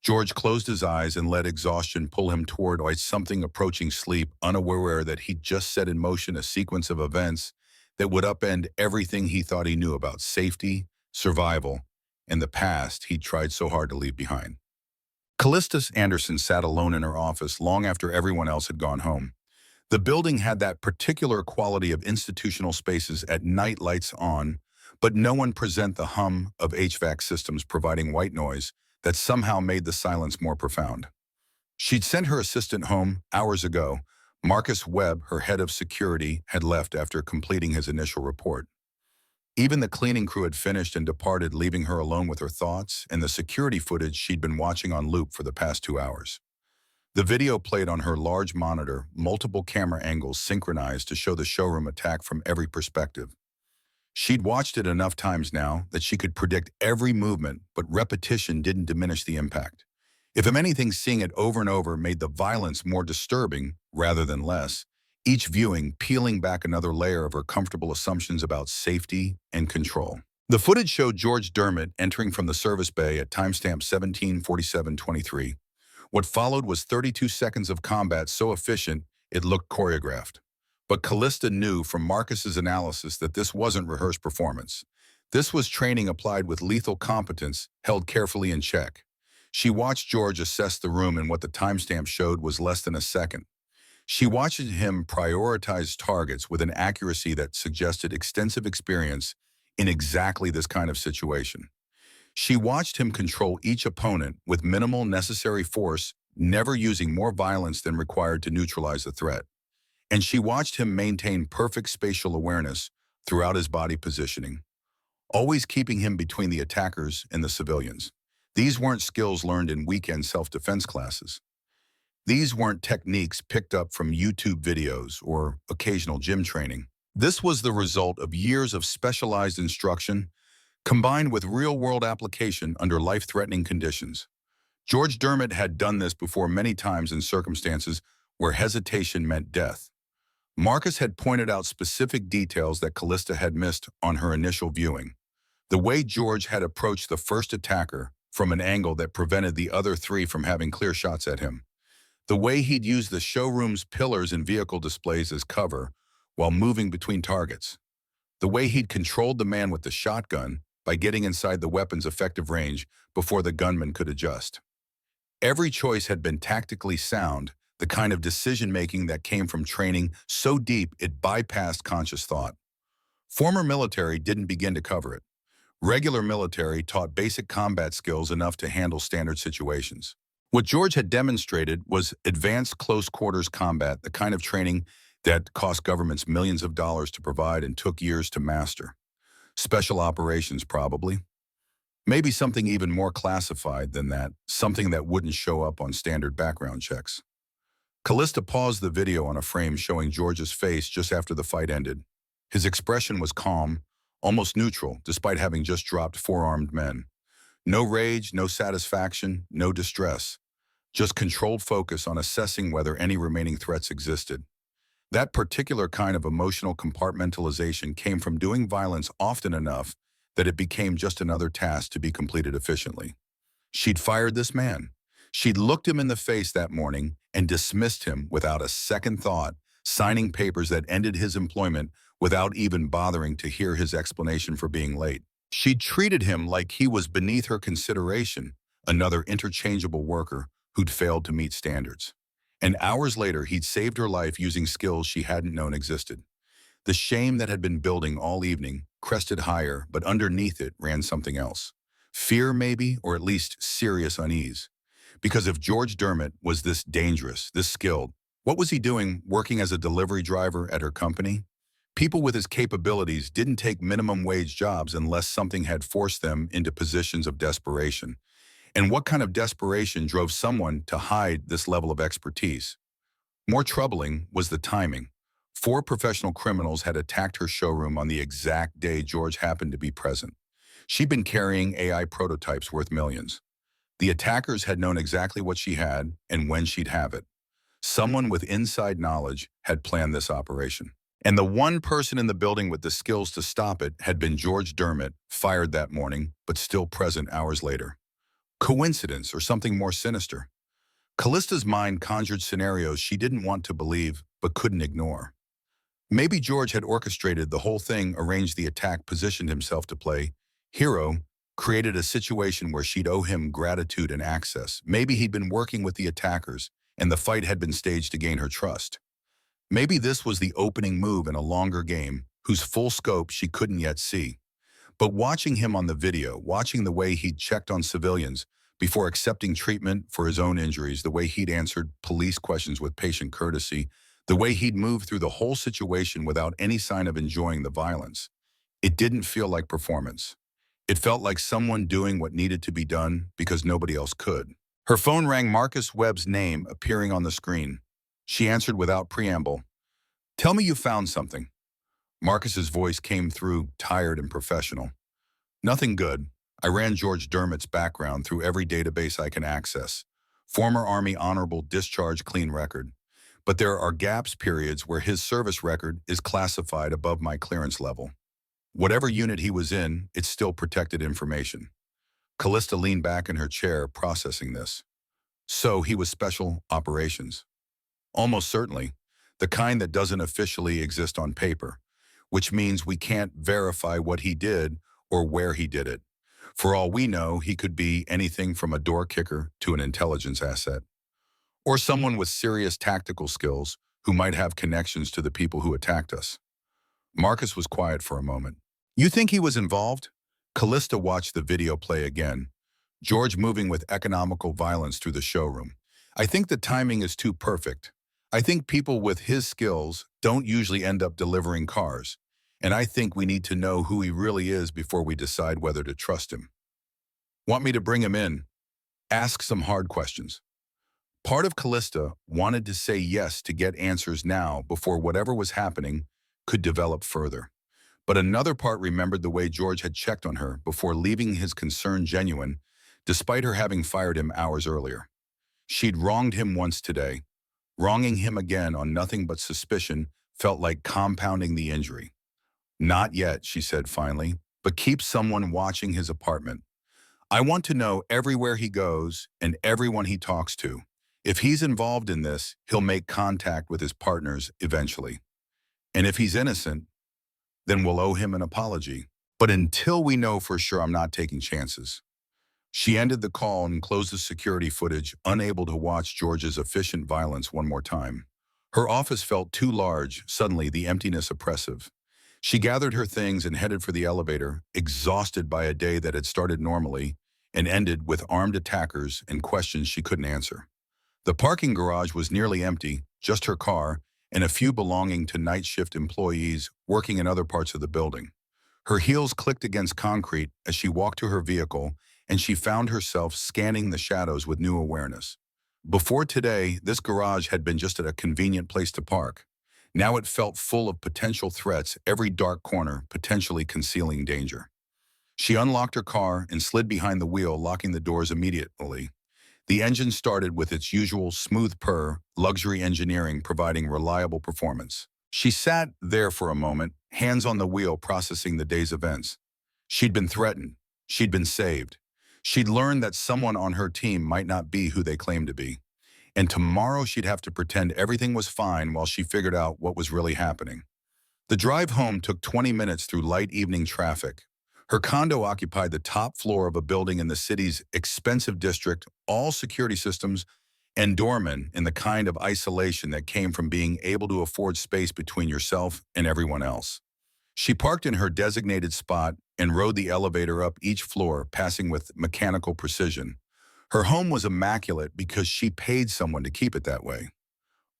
George closed his eyes and let exhaustion pull him toward something approaching sleep, unaware that he'd just set in motion a sequence of events that would upend everything he thought he knew about safety, survival, and the past he'd tried so hard to leave behind. Callista Anderson sat alone in her office long after everyone else had gone home. The building had that particular quality of institutional spaces at night, lights on, but no one present the hum of HVAC systems providing white noise that somehow made the silence more profound. She'd sent her assistant home hours ago. Marcus Webb, her head of security, had left after completing his initial report. Even the cleaning crew had finished and departed, leaving her alone with her thoughts and the security footage she'd been watching on loop for the past 2 hours. The video played on her large monitor, multiple camera angles synchronized to show the showroom attack from every perspective. She'd watched it enough times now that she could predict every movement, but repetition didn't diminish the impact. If anything, seeing it over and over made the violence more disturbing rather than less, each viewing peeling back another layer of her comfortable assumptions about safety and control. The footage showed George Dermott entering from the service bay at timestamp 17:47:23. What followed was 32 seconds of combat so efficient it looked choreographed. But Callista knew from Marcus's analysis that this wasn't rehearsed performance. This was training applied with lethal competence, held carefully in check. She watched George assess the room, and what the timestamp showed was less than a second. She watched him prioritize targets with an accuracy that suggested extensive experience in exactly this kind of situation. She watched him control each opponent with minimal necessary force, never using more violence than required to neutralize the threat. And she watched him maintain perfect spatial awareness throughout his body positioning, always keeping him between the attackers and the civilians. These weren't skills learned in weekend self-defense classes. These weren't techniques picked up from YouTube videos or occasional gym training. This was the result of years of specialized instruction combined with real-world application under life-threatening conditions. George Dermott had done this before many times in circumstances where hesitation meant death. Marcus had pointed out specific details that Callista had missed on her initial viewing. The way George had approached the first attacker from an angle that prevented the other three from having clear shots at him. The way he'd used the showroom's pillars and vehicle displays as cover while moving between targets. The way he'd controlled the man with the shotgun by getting inside the weapon's effective range before the gunman could adjust. Every choice had been tactically sound, the kind of decision-making that came from training so deep it bypassed conscious thought. Former military didn't begin to cover it. Regular military taught basic combat skills enough to handle standard situations. What George had demonstrated was advanced close-quarters combat, the kind of training that cost governments millions of dollars to provide and took years to master. Special operations, probably. Maybe something even more classified than that, something that wouldn't show up on standard background checks. Callista paused the video on a frame showing George's face just after the fight ended. His expression was calm, almost neutral, despite having just dropped four armed men. No rage, no satisfaction, no distress. Just controlled focus on assessing whether any remaining threats existed. That particular kind of emotional compartmentalization came from doing violence often enough that it became just another task to be completed efficiently. She'd fired this man. She'd looked him in the face that morning and dismissed him without a second thought, signing papers that ended his employment without even bothering to hear his explanation for being late. She'd treated him like he was beneath her consideration, another interchangeable worker who'd failed to meet standards. And hours later, he'd saved her life using skills she hadn't known existed. The shame that had been building all evening crested higher, but underneath it ran something else. Fear, maybe, or at least serious unease. Because if George Dermott was this dangerous, this skilled, what was he doing working as a delivery driver at her company? People with his capabilities didn't take minimum wage jobs unless something had forced them into positions of desperation. And what kind of desperation drove someone to hide this level of expertise? More troubling was the timing. Four professional criminals had attacked her showroom on the exact day George happened to be present. She'd been carrying AI prototypes worth millions. The attackers had known exactly what she had and when she'd have it. Someone with inside knowledge had planned this operation. And the one person in the building with the skills to stop it had been George Dermott, fired that morning, but still present hours later. Coincidence or something more sinister? Callista's mind conjured scenarios she didn't want to believe, but couldn't ignore. Maybe George had orchestrated the whole thing, arranged the attack, positioned himself to play hero, created a situation where she'd owe him gratitude and access. Maybe he'd been working with the attackers, and the fight had been staged to gain her trust. Maybe this was the opening move in a longer game, whose full scope she couldn't yet see. But watching him on the video, watching the way he'd checked on civilians before accepting treatment for his own injuries, the way he'd answered police questions with patient courtesy, the way he'd moved through the whole situation without any sign of enjoying the violence, it didn't feel like performance. It felt like someone doing what needed to be done because nobody else could. Her phone rang, Marcus Webb's name appearing on the screen. She answered without preamble. "Tell me you found something." Marcus's voice came through, tired and professional. "Nothing good. I ran George Dermott's background through every database I can access. Former Army honorable discharge, clean record. But there are gaps, periods, where his service record is classified above my clearance level. Whatever unit he was in, it's still protected information." Callista leaned back in her chair, processing this. So he was special operations. Almost certainly. The kind that doesn't officially exist on paper, which means we can't verify what he did or where he did it. For all we know, he could be anything from a door kicker to an intelligence asset. Or someone with serious tactical skills who might have connections to the people who attacked us. Marcus was quiet for a moment. "You think he was involved?" Callista watched the video play again. George moving with economical violence through the showroom. "I think the timing is too perfect. I think people with his skills don't usually end up delivering cars. And I think we need to know who he really is before we decide whether to trust him." "Want me to bring him in?" "Ask some hard questions." Part of Callista wanted to say yes to get answers now before whatever was happening could develop further. But another part remembered the way George had checked on her before leaving his concern genuine, despite her having fired him hours earlier. She'd wronged him once today. Wronging him again on nothing but suspicion felt like compounding the injury. "Not yet," she said finally, "but keep someone watching his apartment. I want to know everywhere he goes and everyone he talks to. If he's involved in this, he'll make contact with his partners eventually. And if he's innocent, then we'll owe him an apology. But until we know for sure, I'm not taking chances." She ended the call and closed the security footage, unable to watch George's efficient violence one more time. Her office felt too large, suddenly the emptiness oppressive. She gathered her things and headed for the elevator, exhausted by a day that had started normally and ended with armed attackers and questions she couldn't answer. The parking garage was nearly empty, just her car and a few belonging to night shift employees working in other parts of the building. Her heels clicked against concrete as she walked to her vehicle, and she found herself scanning the shadows with new awareness. Before today, this garage had been just a convenient place to park. Now it felt full of potential threats, every dark corner potentially concealing danger. She unlocked her car and slid behind the wheel, locking the doors immediately. The engine started with its usual smooth purr, luxury engineering providing reliable performance. She sat there for a moment, hands on the wheel processing the day's events. She'd been threatened. She'd been saved. She'd learned that someone on her team might not be who they claimed to be. And tomorrow she'd have to pretend everything was fine while she figured out what was really happening. The drive home took 20 minutes through light evening traffic. Her condo occupied the top floor of a building in the city's expensive district, all security systems and doormen in the kind of isolation that came from being able to afford space between yourself and everyone else. She parked in her designated spot and rode the elevator up each floor, passing with mechanical precision. Her home was immaculate because she paid someone to keep it that way.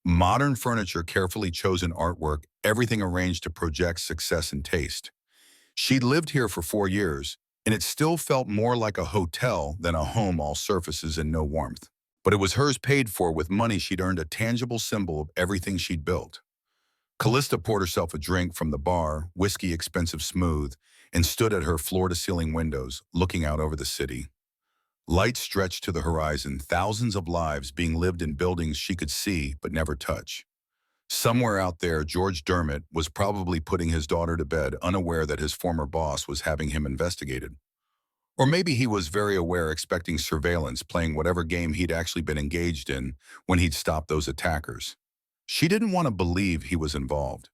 Modern furniture, carefully chosen artwork, everything arranged to project success and taste. She'd lived here for 4 years, and it still felt more like a hotel than a home, all surfaces and no warmth. But it was hers, paid for with money she'd earned, a tangible symbol of everything she'd built. Callista poured herself a drink from the bar, whiskey expensive smooth, and stood at her floor-to-ceiling windows, looking out over the city. Lights stretched to the horizon, thousands of lives being lived in buildings she could see but never touch. Somewhere out there, George Dermott was probably putting his daughter to bed, unaware that his former boss was having him investigated. Or maybe he was very aware, expecting surveillance, playing whatever game he'd actually been engaged in when he'd stopped those attackers. She didn't want to believe he was involved.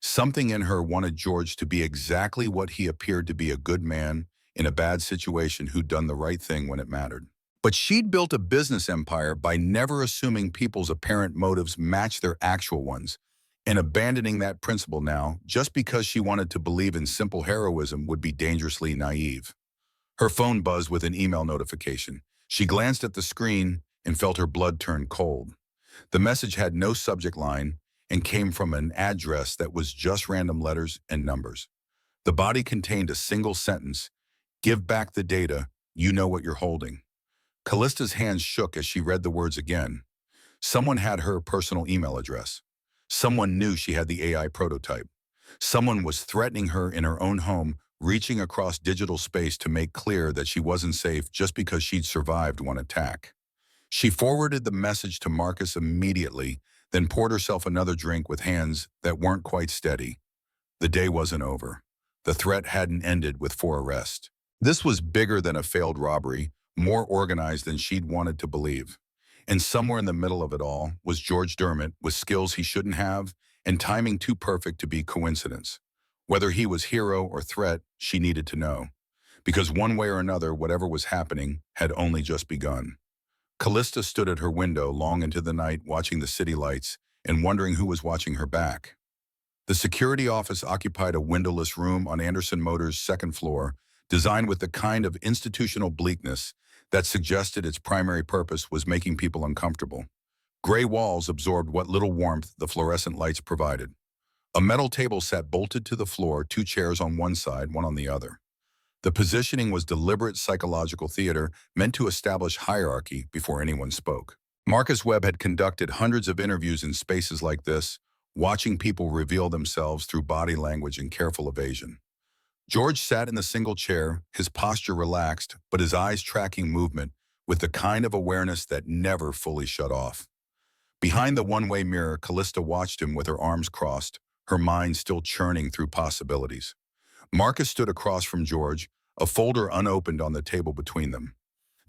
Something in her wanted George to be exactly what he appeared to be, a good man in a bad situation who'd done the right thing when it mattered. But she'd built a business empire by never assuming people's apparent motives matched their actual ones, and abandoning that principle now just because she wanted to believe in simple heroism would be dangerously naive. Her phone buzzed with an email notification. She glanced at the screen and felt her blood turn cold. The message had no subject line and came from an address that was just random letters and numbers. The body contained a single sentence: "Give back the data, you know what you're holding." Callista's hands shook as she read the words again. Someone had her personal email address. Someone knew she had the AI prototype. Someone was threatening her in her own home, reaching across digital space to make clear that she wasn't safe just because she'd survived one attack. She forwarded the message to Marcus immediately, then poured herself another drink with hands that weren't quite steady. The day wasn't over. The threat hadn't ended with 4 arrests. This was bigger than a failed robbery, more organized than she'd wanted to believe. And somewhere in the middle of it all was George Dermott, with skills he shouldn't have and timing too perfect to be coincidence. Whether he was hero or threat, she needed to know. Because one way or another, whatever was happening had only just begun. Callista stood at her window long into the night, watching the city lights and wondering who was watching her back. The security office occupied a windowless room on Anderson Motors' second floor, designed with the kind of institutional bleakness that suggested its primary purpose was making people uncomfortable. Gray walls absorbed what little warmth the fluorescent lights provided. A metal table sat bolted to the floor, 2 chairs on one side, one on the other. The positioning was deliberate psychological theater meant to establish hierarchy before anyone spoke. Marcus Webb had conducted hundreds of interviews in spaces like this, watching people reveal themselves through body language and careful evasion. George sat in the single chair, his posture relaxed, but his eyes tracking movement with the kind of awareness that never fully shut off. Behind the one-way mirror, Callista watched him with her arms crossed, her mind still churning through possibilities. Marcus stood across from George, a folder unopened on the table between them.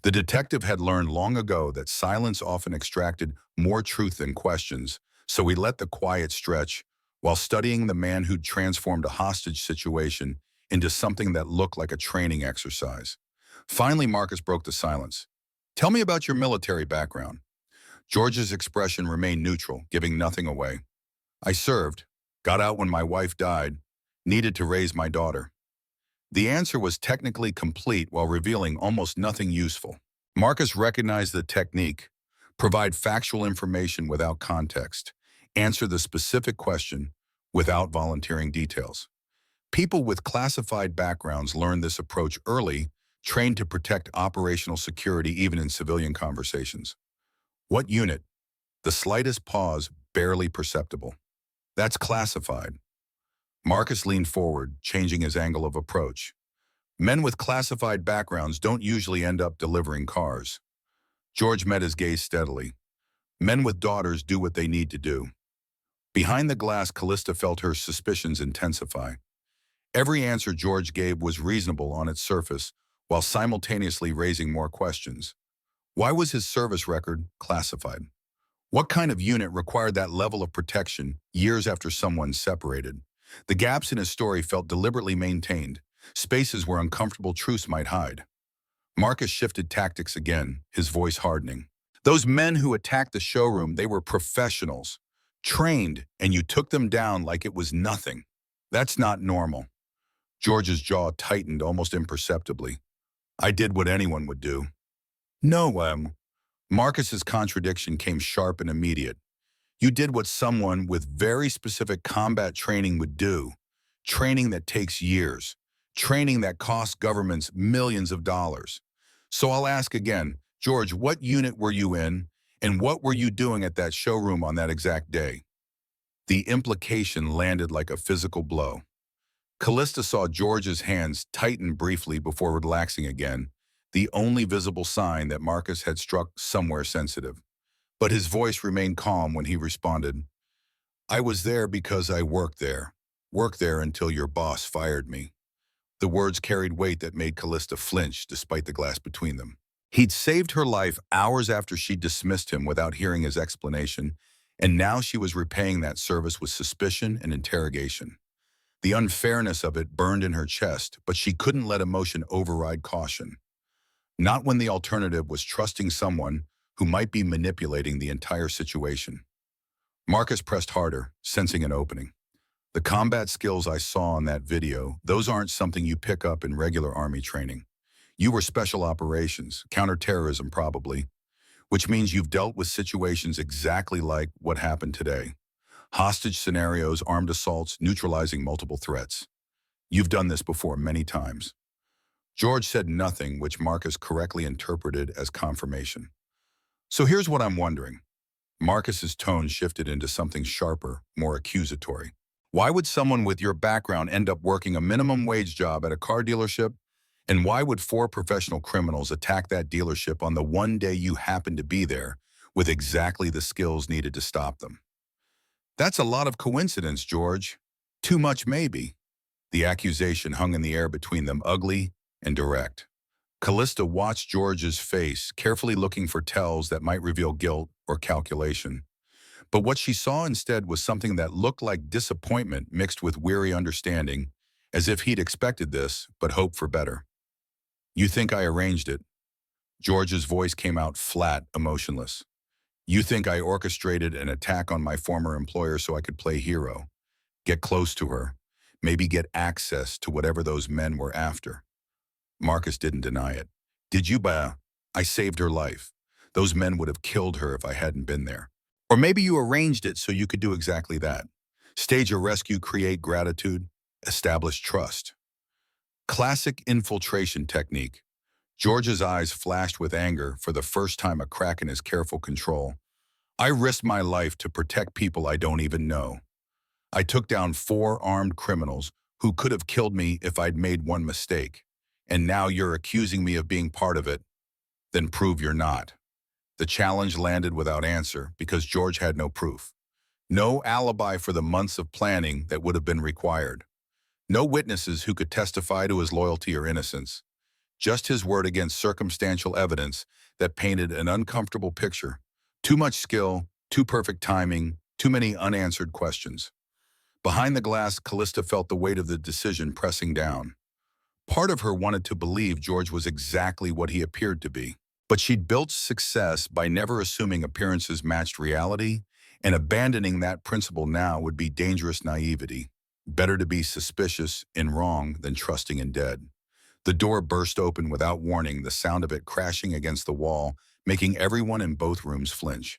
The detective had learned long ago that silence often extracted more truth than questions, so he let the quiet stretch while studying the man who'd transformed a hostage situation into something that looked like a training exercise. Finally, Marcus broke the silence. "Tell me about your military background." George's expression remained neutral, giving nothing away. "I served, got out when my wife died, needed to raise my daughter." The answer was technically complete while revealing almost nothing useful. Marcus recognized the technique: provide factual information without context, answer the specific question without volunteering details. People with classified backgrounds learn this approach early, trained to protect operational security even in civilian conversations. "What unit?" The slightest pause, barely perceptible. "That's classified." Marcus leaned forward, changing his angle of approach. "Men with classified backgrounds don't usually end up delivering cars." George met his gaze steadily. "Men with daughters do what they need to do." Behind the glass, Callista felt her suspicions intensify. Every answer George gave was reasonable on its surface, while simultaneously raising more questions. Why was his service record classified? What kind of unit required that level of protection years after someone separated? The gaps in his story felt deliberately maintained, spaces where uncomfortable truths might hide. Marcus shifted tactics again, his voice hardening. "Those men who attacked the showroom, they were professionals, trained, and you took them down like it was nothing. That's not normal." George's jaw tightened almost imperceptibly. "I did what anyone would do." "No, Marcus's contradiction came sharp and immediate. "You did what someone with very specific combat training would do. Training that takes years. Training that costs governments millions of dollars. So I'll ask again, George, what unit were you in, and what were you doing at that showroom on that exact day?" The implication landed like a physical blow. Callista saw George's hands tighten briefly before relaxing again, the only visible sign that Marcus had struck somewhere sensitive. But his voice remained calm when he responded, "I was there because I worked there. Worked there until your boss fired me." The words carried weight that made Callista flinch despite the glass between them. He'd saved her life hours after she dismissed him without hearing his explanation, and now she was repaying that service with suspicion and interrogation. The unfairness of it burned in her chest, but she couldn't let emotion override caution. Not when the alternative was trusting someone who might be manipulating the entire situation. Marcus pressed harder, sensing an opening. "The combat skills I saw in that video, those aren't something you pick up in regular Army training. You were special operations, counterterrorism probably, which means you've dealt with situations exactly like what happened today. Hostage scenarios, armed assaults, neutralizing multiple threats. You've done this before many times." George said nothing, which Marcus correctly interpreted as confirmation. "So here's what I'm wondering." Marcus's tone shifted into something sharper, more accusatory. "Why would someone with your background end up working a minimum wage job at a car dealership? And why would four professional criminals attack that dealership on the one day you happened to be there with exactly the skills needed to stop them?" "That's a lot of coincidence, George." "Too much, maybe." The accusation hung in the air between them, ugly and direct. Callista watched George's face, carefully looking for tells that might reveal guilt or calculation. But what she saw instead was something that looked like disappointment mixed with weary understanding, as if he'd expected this, but hoped for better. "You think I arranged it?" George's voice came out flat, emotionless. "You think I orchestrated an attack on my former employer so I could play hero, get close to her, maybe get access to whatever those men were after?" Marcus didn't deny it. "Did you, I saved her life. Those men would have killed her if I hadn't been there. Or maybe you arranged it so you could do exactly that. Stage a rescue, create gratitude, establish trust." Classic infiltration technique. George's eyes flashed with anger, for the first time a crack in his careful control. "I risked my life to protect people I don't even know. I took down four armed criminals who could have killed me if I'd made one mistake. And now you're accusing me of being part of it? Then prove you're not." The challenge landed without answer because George had no proof. No alibi for the months of planning that would have been required. No witnesses who could testify to his loyalty or innocence. Just his word against circumstantial evidence that painted an uncomfortable picture. Too much skill, too perfect timing, too many unanswered questions. Behind the glass, Callista felt the weight of the decision pressing down. Part of her wanted to believe George was exactly what he appeared to be. But she'd built success by never assuming appearances matched reality, and abandoning that principle now would be dangerous naivety. Better to be suspicious in wrong than trusting in dead. The door burst open without warning, the sound of it crashing against the wall, making everyone in both rooms flinch.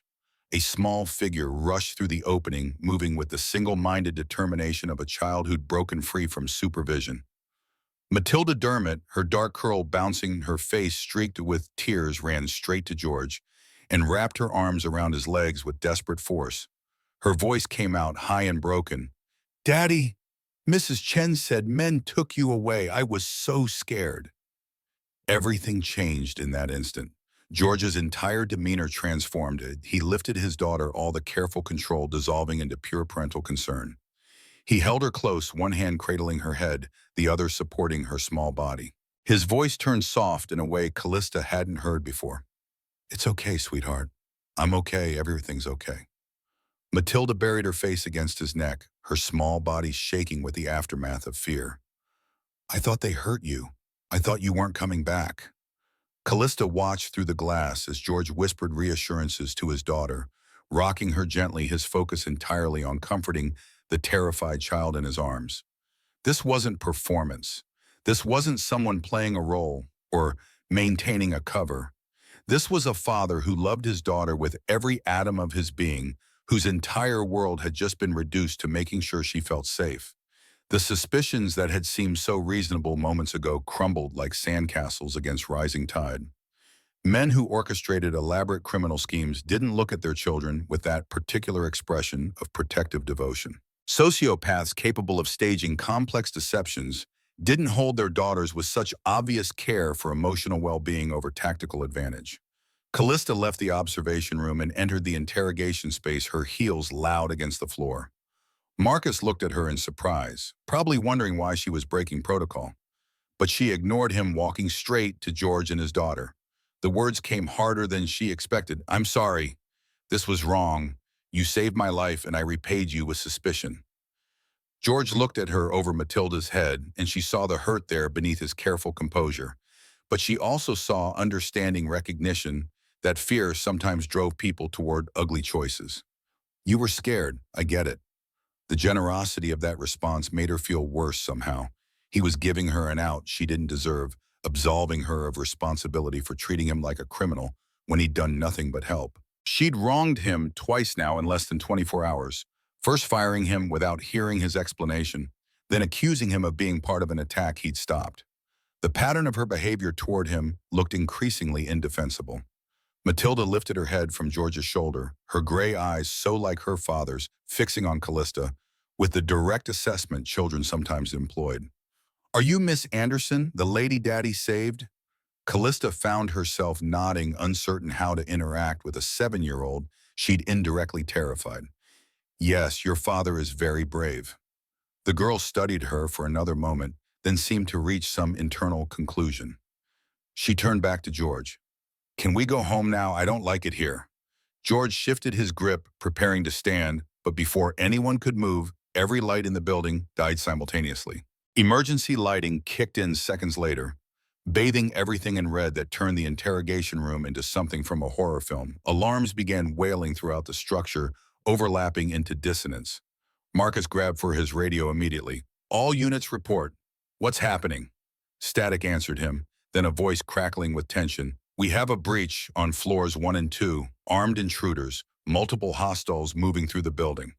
A small figure rushed through the opening, moving with the single-minded determination of a child who'd broken free from supervision. Matilda Dermott, her dark curl bouncing, her face streaked with tears, ran straight to George and wrapped her arms around his legs with desperate force. Her voice came out high and broken. "Daddy, Mrs. Chen said men took you away. I was so scared." Everything changed in that instant. George's entire demeanor transformed. He lifted his daughter, all the careful control dissolving into pure parental concern. He held her close, one hand cradling her head, the other supporting her small body. His voice turned soft in a way Callista hadn't heard before. "It's okay, sweetheart. I'm okay. Everything's okay." Matilda buried her face against his neck, her small body shaking with the aftermath of fear. "I thought they hurt you. I thought you weren't coming back." Callista watched through the glass as George whispered reassurances to his daughter, rocking her gently, his focus entirely on comforting the terrified child in his arms. This wasn't performance. This wasn't someone playing a role or maintaining a cover. This was a father who loved his daughter with every atom of his being, whose entire world had just been reduced to making sure she felt safe. The suspicions that had seemed so reasonable moments ago crumbled like sandcastles against rising tide. Men who orchestrated elaborate criminal schemes didn't look at their children with that particular expression of protective devotion. Sociopaths capable of staging complex deceptions didn't hold their daughters with such obvious care for emotional well-being over tactical advantage. Callista left the observation room and entered the interrogation space, her heels loud against the floor. Marcus looked at her in surprise, probably wondering why she was breaking protocol. But she ignored him, walking straight to George and his daughter. The words came harder than she expected. "I'm sorry. This was wrong. You saved my life and I repaid you with suspicion." George looked at her over Matilda's head, and she saw the hurt there beneath his careful composure. But she also saw understanding recognition that fear sometimes drove people toward ugly choices. "You were scared. I get it." The generosity of that response made her feel worse somehow. He was giving her an out she didn't deserve, absolving her of responsibility for treating him like a criminal when he'd done nothing but help. She'd wronged him twice now in less than 24 hours, first firing him without hearing his explanation, then accusing him of being part of an attack he'd stopped. The pattern of her behavior toward him looked increasingly indefensible. Matilda lifted her head from George's shoulder, her gray eyes so like her father's, fixing on Callista, with the direct assessment children sometimes employed. "Are you Miss Anderson, the lady Daddy saved?" Callista found herself nodding, uncertain how to interact with a 7-year-old she'd indirectly terrified. "Yes, your father is very brave." The girl studied her for another moment, then seemed to reach some internal conclusion. She turned back to George. "Can we go home now? I don't like it here." George shifted his grip, preparing to stand, but before anyone could move, every light in the building died simultaneously. Emergency lighting kicked in seconds later, bathing everything in red that turned the interrogation room into something from a horror film. Alarms began wailing throughout the structure, overlapping into dissonance. Marcus grabbed for his radio immediately. "All units report. What's happening?" Static answered him, then a voice crackling with tension. "We have a breach on floors 1 and 2, armed intruders, multiple hostiles moving through the building."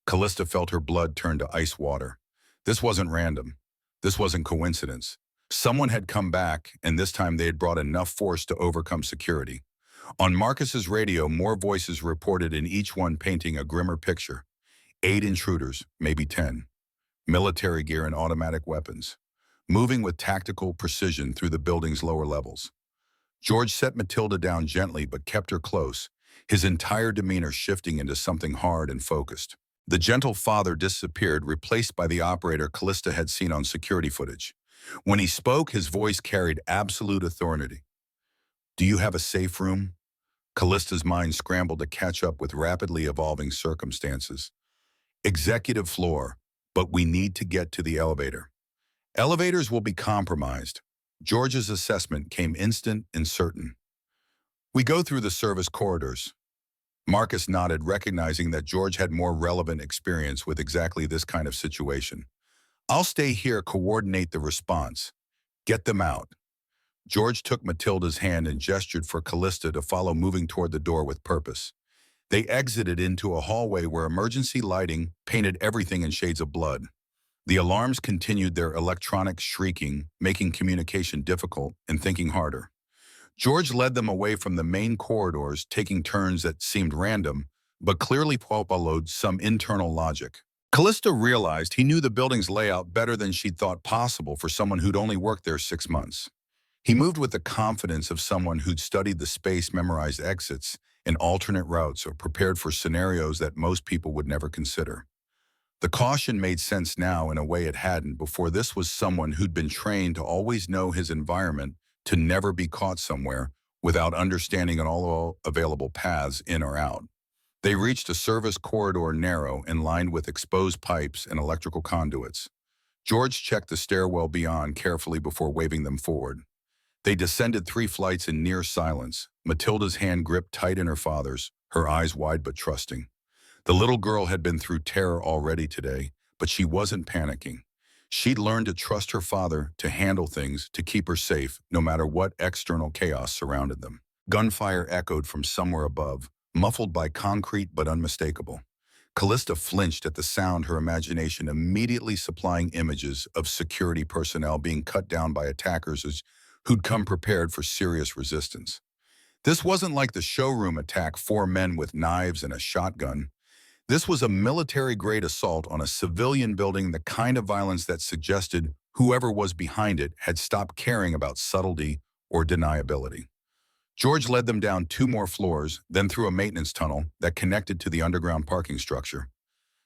Callista felt her blood turn to ice water. This wasn't random. This wasn't coincidence. Someone had come back, and this time they had brought enough force to overcome security. On Marcus's radio, more voices reported, and each one painting a grimmer picture. 8 intruders, maybe 10. Military gear and automatic weapons, moving with tactical precision through the building's lower levels. George set Matilda down gently but kept her close, his entire demeanor shifting into something hard and focused. The gentle father disappeared, replaced by the operator Callista had seen on security footage. When he spoke, his voice carried absolute authority. "Do you have a safe room?" Callista's mind scrambled to catch up with rapidly evolving circumstances. "Executive floor, but we need to get to the elevator." "Elevators will be compromised." George's assessment came instant and certain. "We go through the service corridors." Marcus nodded, recognizing that George had more relevant experience with exactly this kind of situation. "I'll stay here, coordinate the response. Get them out." George took Matilda's hand and gestured for Callista to follow, moving toward the door with purpose. They exited into a hallway where emergency lighting painted everything in shades of blood. The alarms continued their electronic shrieking, making communication difficult and thinking harder. George led them away from the main corridors, taking turns that seemed random, but clearly followed some internal logic. Callista realized he knew the building's layout better than she'd thought possible for someone who'd only worked there 6 months. He moved with the confidence of someone who'd studied the space, memorized exits and alternate routes, or prepared for scenarios that most people would never consider. The caution made sense now in a way it hadn't before. This was someone who'd been trained to always know his environment, to never be caught somewhere without understanding all available paths in or out. They reached a service corridor narrow and lined with exposed pipes and electrical conduits. George checked the stairwell beyond carefully before waving them forward. They descended 3 flights in near silence, Matilda's hand gripped tight in her father's, her eyes wide but trusting. The little girl had been through terror already today, but she wasn't panicking. She'd learned to trust her father to handle things, to keep her safe, no matter what external chaos surrounded them. Gunfire echoed from somewhere above, muffled by concrete but unmistakable. Callista flinched at the sound, her imagination immediately supplying images of security personnel being cut down by attackers who'd come prepared for serious resistance. This wasn't like the showroom attack, 4 men with knives and a shotgun. This was a military-grade assault on a civilian building, the kind of violence that suggested whoever was behind it had stopped caring about subtlety or deniability. George led them down 2 more floors, then through a maintenance tunnel that connected to the underground parking structure.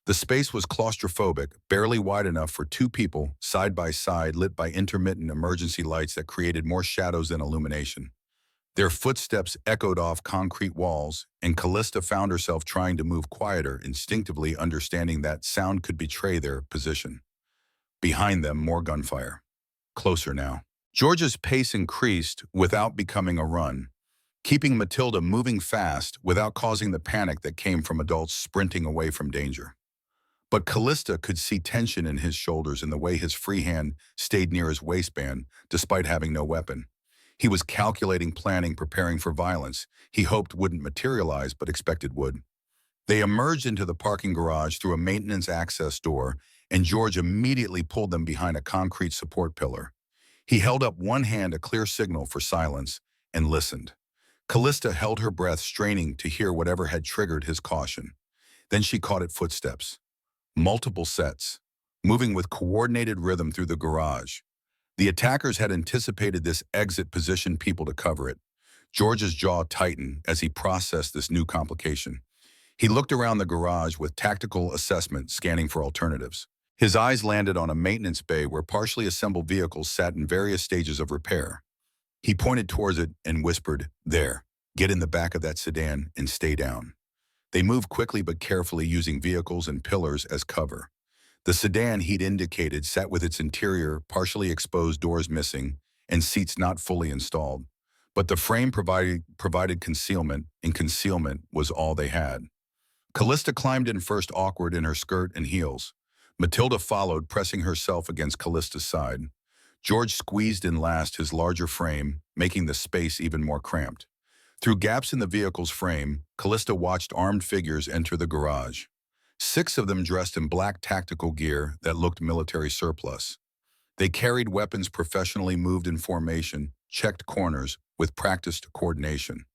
The space was claustrophobic, barely wide enough for 2 people, side by side, lit by intermittent emergency lights that created more shadows than illumination. Their footsteps echoed off concrete walls, and Callista found herself trying to move quieter, instinctively understanding that sound could betray their position. Behind them, more gunfire. Closer now. George's pace increased without becoming a run, keeping Matilda moving fast without causing the panic that came from adults sprinting away from danger. But Callista could see tension in his shoulders in the way his free hand stayed near his waistband, despite having no weapon. He was calculating, planning, preparing for violence he hoped wouldn't materialize but expected would. They emerged into the parking garage through a maintenance access door, and George immediately pulled them behind a concrete support pillar. He held up one hand, a clear signal for silence, and listened. Callista held her breath, straining to hear whatever had triggered his caution. Then she caught at footsteps. Multiple sets, moving with coordinated rhythm through the garage. The attackers had anticipated this exit, positioned people to cover it. George's jaw tightened as he processed this new complication. He looked around the garage with tactical assessment, scanning for alternatives. His eyes landed on a maintenance bay where partially assembled vehicles sat in various stages of repair. He pointed towards it and whispered, "There, get in the back of that sedan and stay down." They moved quickly but carefully, using vehicles and pillars as cover. The sedan he'd indicated sat with its interior partially exposed, doors missing, and seats not fully installed. But the frame provided concealment, and concealment was all they had. Callista climbed in first, awkward in her skirt and heels. Matilda followed, pressing herself against Callista's side. George squeezed in last, his larger frame making the space even more cramped. Through gaps in the vehicle's frame, Callista watched armed figures enter the garage. 6 of them dressed in black tactical gear that looked military surplus. They carried weapons, professionally moved in formation, checked corners with practiced coordination.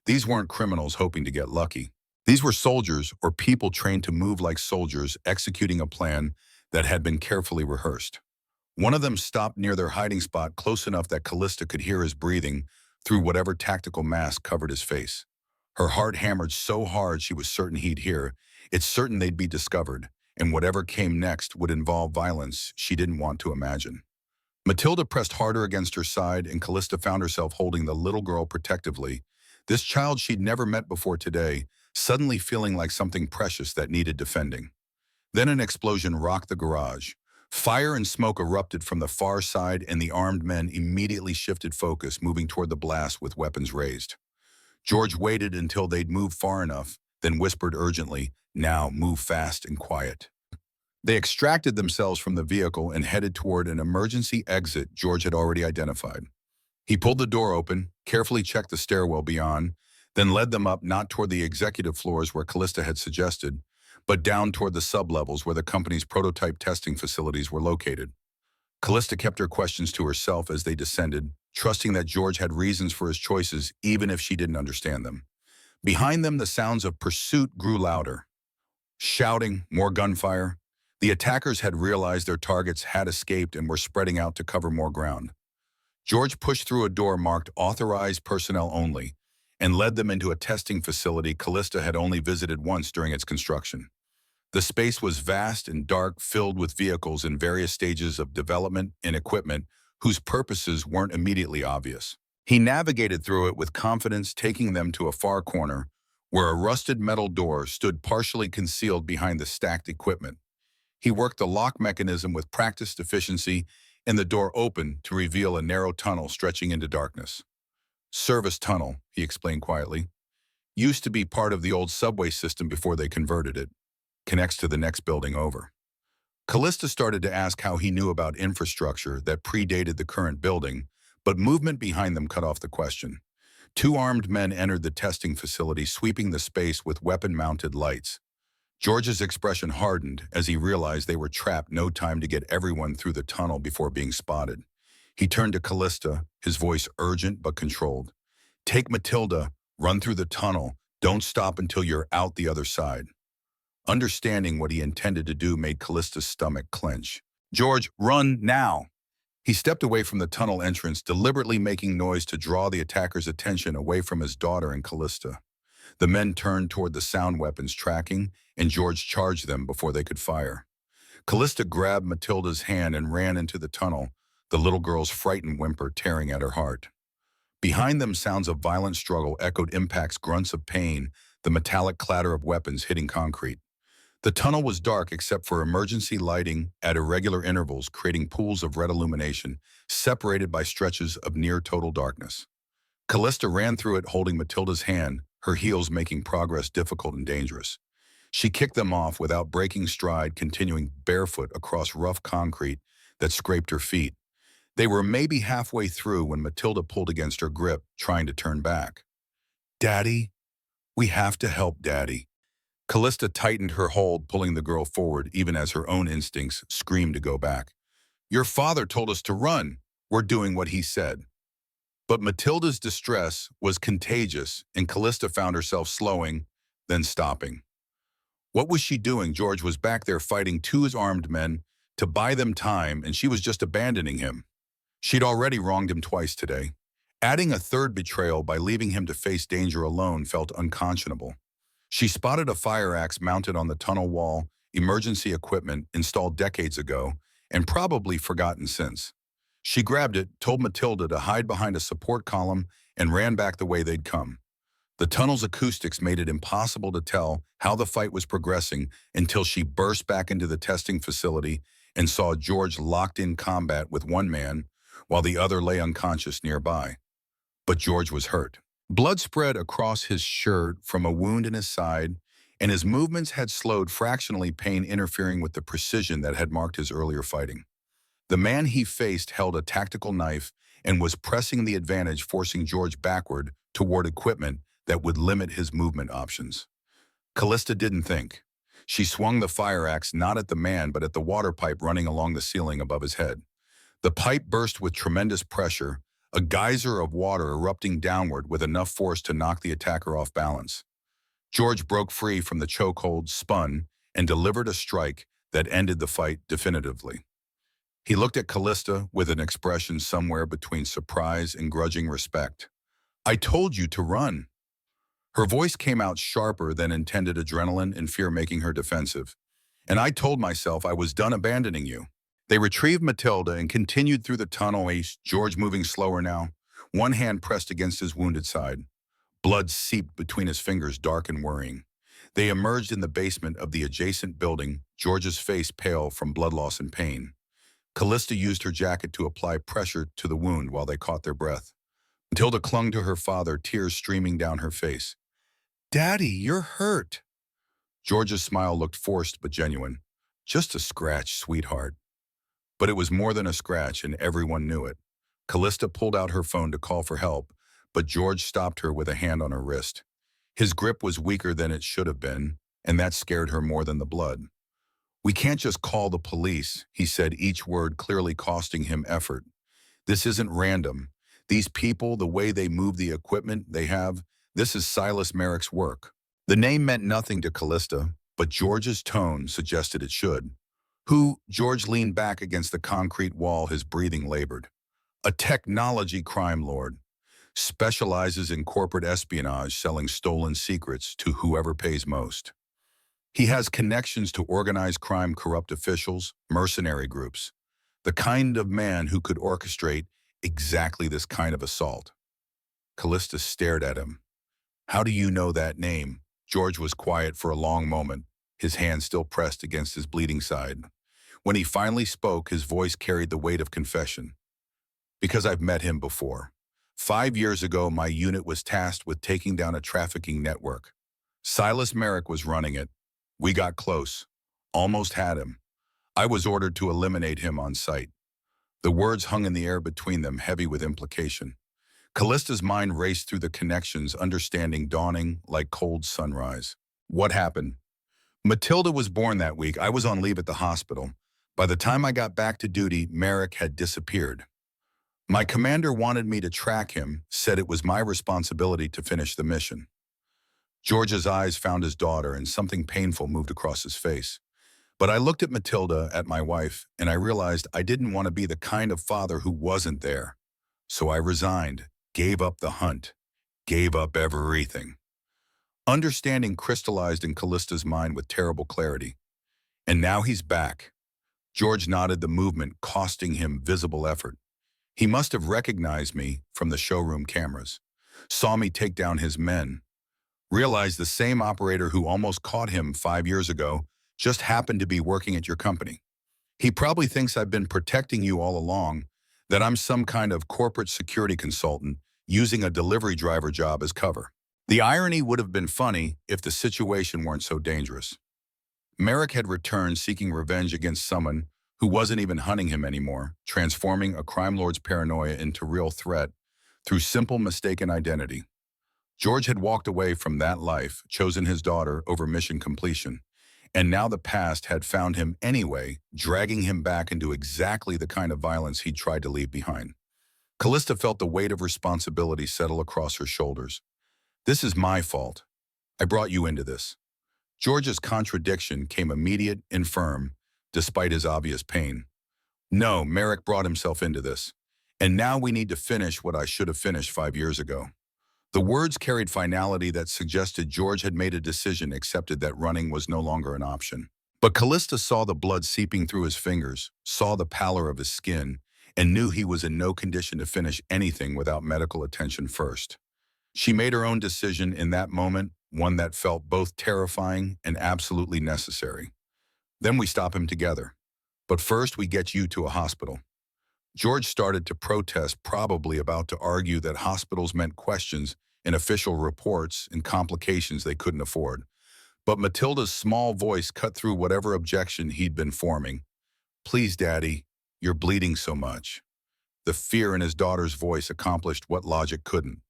These weren't criminals hoping to get lucky. These were soldiers, or people trained to move like soldiers, executing a plan that had been carefully rehearsed. One of them stopped near their hiding spot, close enough that Callista could hear his breathing, through whatever tactical mask covered his face. Her heart hammered so hard she was certain he'd hear. It's certain they'd be discovered, and whatever came next would involve violence she didn't want to imagine. Matilda pressed harder against her side, and Callista found herself holding the little girl protectively. This child she'd never met before today, suddenly feeling like something precious that needed defending. Then an explosion rocked the garage. Fire and smoke erupted from the far side, and the armed men immediately shifted focus, moving toward the blast with weapons raised. George waited until they'd moved far enough, then whispered urgently, "Now move fast and quiet." They extracted themselves from the vehicle and headed toward an emergency exit George had already identified. He pulled the door open, carefully checked the stairwell beyond, then led them up not toward the executive floors where Callista had suggested, but down toward the sublevels where the company's prototype testing facilities were located. Callista kept her questions to herself as they descended, trusting that George had reasons for his choices even if she didn't understand them. Behind them, the sounds of pursuit grew louder. Shouting, more gunfire. The attackers had realized their targets had escaped and were spreading out to cover more ground. George pushed through a door marked "Authorized Personnel Only" and led them into a testing facility Callista had only visited once during its construction. The space was vast and dark, filled with vehicles in various stages of development and equipment whose purposes weren't immediately obvious. He navigated through it with confidence, taking them to a far corner where a rusted metal door stood partially concealed behind the stacked equipment. He worked the lock mechanism with practiced efficiency, and the door opened to reveal a narrow tunnel stretching into darkness. "Service tunnel," he explained quietly. "Used to be part of the old subway system before they converted it. Connects to the next building over." Callista started to ask how he knew about infrastructure that predated the current building, but movement behind them cut off the question. Two armed men entered the testing facility, sweeping the space with weapon-mounted lights. George's expression hardened as he realized they were trapped, no time to get everyone through the tunnel before being spotted. He turned to Callista, his voice urgent but controlled. "Take Matilda, run through the tunnel, don't stop until you're out the other side." Understanding what he intended to do made Callista's stomach clench. "George, run now!" He stepped away from the tunnel entrance, deliberately making noise to draw the attacker's attention away from his daughter and Callista. The men turned toward the sound weapons tracking, and George charged them before they could fire. Callista grabbed Matilda's hand and ran into the tunnel, the little girl's frightened whimper tearing at her heart. Behind them, sounds of violent struggle echoed impacts, grunts of pain, the metallic clatter of weapons hitting concrete. The tunnel was dark except for emergency lighting at irregular intervals, creating pools of red illumination, separated by stretches of near-total darkness. Callista ran through it holding Matilda's hand, her heels making progress difficult and dangerous. She kicked them off without breaking stride, continuing barefoot across rough concrete that scraped her feet. They were maybe halfway through when Matilda pulled against her grip, trying to turn back. "Daddy, we have to help Daddy." Callista tightened her hold, pulling the girl forward even as her own instincts screamed to go back. "Your father told us to run. We're doing what he said." But Matilda's distress was contagious, and Callista found herself slowing, then stopping. What was she doing? George was back there fighting two armed men to buy them time, and she was just abandoning him. She'd already wronged him twice today. Adding a third betrayal by leaving him to face danger alone felt unconscionable. She spotted a fire axe mounted on the tunnel wall, emergency equipment installed decades ago, and probably forgotten since. She grabbed it, told Matilda to hide behind a support column, and ran back the way they'd come. The tunnel's acoustics made it impossible to tell how the fight was progressing until she burst back into the testing facility and saw George locked in combat with one man, while the other lay unconscious nearby. But George was hurt. Blood spread across his shirt from a wound in his side, and his movements had slowed fractionally, pain interfering with the precision that had marked his earlier fighting. The man he faced held a tactical knife and was pressing the advantage, forcing George backward toward equipment that would limit his movement options. Callista didn't think. She swung the fire axe not at the man but at the water pipe running along the ceiling above his head. The pipe burst with tremendous pressure, a geyser of water erupting downward with enough force to knock the attacker off balance. George broke free from the chokehold, spun, and delivered a strike that ended the fight definitively. He looked at Callista with an expression somewhere between surprise and grudging respect. I told you to run. Her voice came out sharper than intended, adrenaline and fear making her defensive. And I told myself I was done abandoning you. They retrieved Matilda and continued through the tunnel, George moving slower now, one hand pressed against his wounded side. Blood seeped between his fingers, dark and worrying. They emerged in the basement of the adjacent building, George's face pale from blood loss and pain. Callista used her jacket to apply pressure to the wound while they caught their breath. Matilda clung to her father, tears streaming down her face. Daddy, you're hurt. George's smile looked forced but genuine. Just a scratch, sweetheart. But it was more than a scratch, and everyone knew it. Callista pulled out her phone to call for help, but George stopped her with a hand on her wrist. His grip was weaker than it should have been, and that scared her more than the blood. We can't just call the police, he said, each word clearly costing him effort. This isn't random. These people, the way they move the equipment they have, this is Silas Merrick's work. The name meant nothing to Callista, but George's tone suggested it should. Who? George leaned back against the concrete wall, his breathing labored. A technology crime lord. Specializes in corporate espionage, selling stolen secrets to whoever pays most. He has connections to organized crime, corrupt officials, mercenary groups. The kind of man who could orchestrate exactly this kind of assault. Callista stared at him. How do you know that name? George was quiet for a long moment, his hand still pressed against his bleeding side. When he finally spoke, his voice carried the weight of confession. Because I've met him before. 5 years ago, my unit was tasked with taking down a trafficking network. Silas Merrick was running it. We got close. Almost had him. I was ordered to eliminate him on sight. The words hung in the air between them, heavy with implication. Callista's mind raced through the connections, understanding dawning like cold sunrise. What happened? Matilda was born that week. I was on leave at the hospital. By the time I got back to duty, Merrick had disappeared. My commander wanted me to track him, said it was my responsibility to finish the mission. George's eyes found his daughter, and something painful moved across his face. But I looked at Matilda, at my wife, and I realized I didn't want to be the kind of father who wasn't there. So I resigned, gave up the hunt, gave up everything. Understanding crystallized in Callista's mind with terrible clarity. And now he's back. George nodded, the movement costing him visible effort. He must have recognized me from the showroom cameras, saw me take down his men, realized the same operator who almost caught him 5 years ago just happened to be working at your company. He probably thinks I've been protecting you all along, that I'm some kind of corporate security consultant using a delivery driver job as cover. The irony would have been funny if the situation weren't so dangerous. Merrick had returned seeking revenge against someone who wasn't even hunting him anymore, transforming a crime lord's paranoia into real threat through simple mistaken identity. George had walked away from that life, chosen his daughter over mission completion, and now the past had found him anyway, dragging him back into exactly the kind of violence he'd tried to leave behind. Callista felt the weight of responsibility settle across her shoulders. This is my fault. I brought you into this. George's contradiction came immediate and firm, despite his obvious pain. No, Merrick brought himself into this. And now we need to finish what I should have finished 5 years ago. The words carried finality that suggested George had made a decision, accepted that running was no longer an option. But Callista saw the blood seeping through his fingers, saw the pallor of his skin, and knew he was in no condition to finish anything without medical attention first. She made her own decision in that moment, one that felt both terrifying and absolutely necessary. Then we stop him together. But first we get you to a hospital. George started to protest, probably about to argue that hospitals meant questions in official reports and complications they couldn't afford. But Matilda's small voice cut through whatever objection he'd been forming. Please, Daddy, you're bleeding so much. The fear in his daughter's voice accomplished what logic couldn't.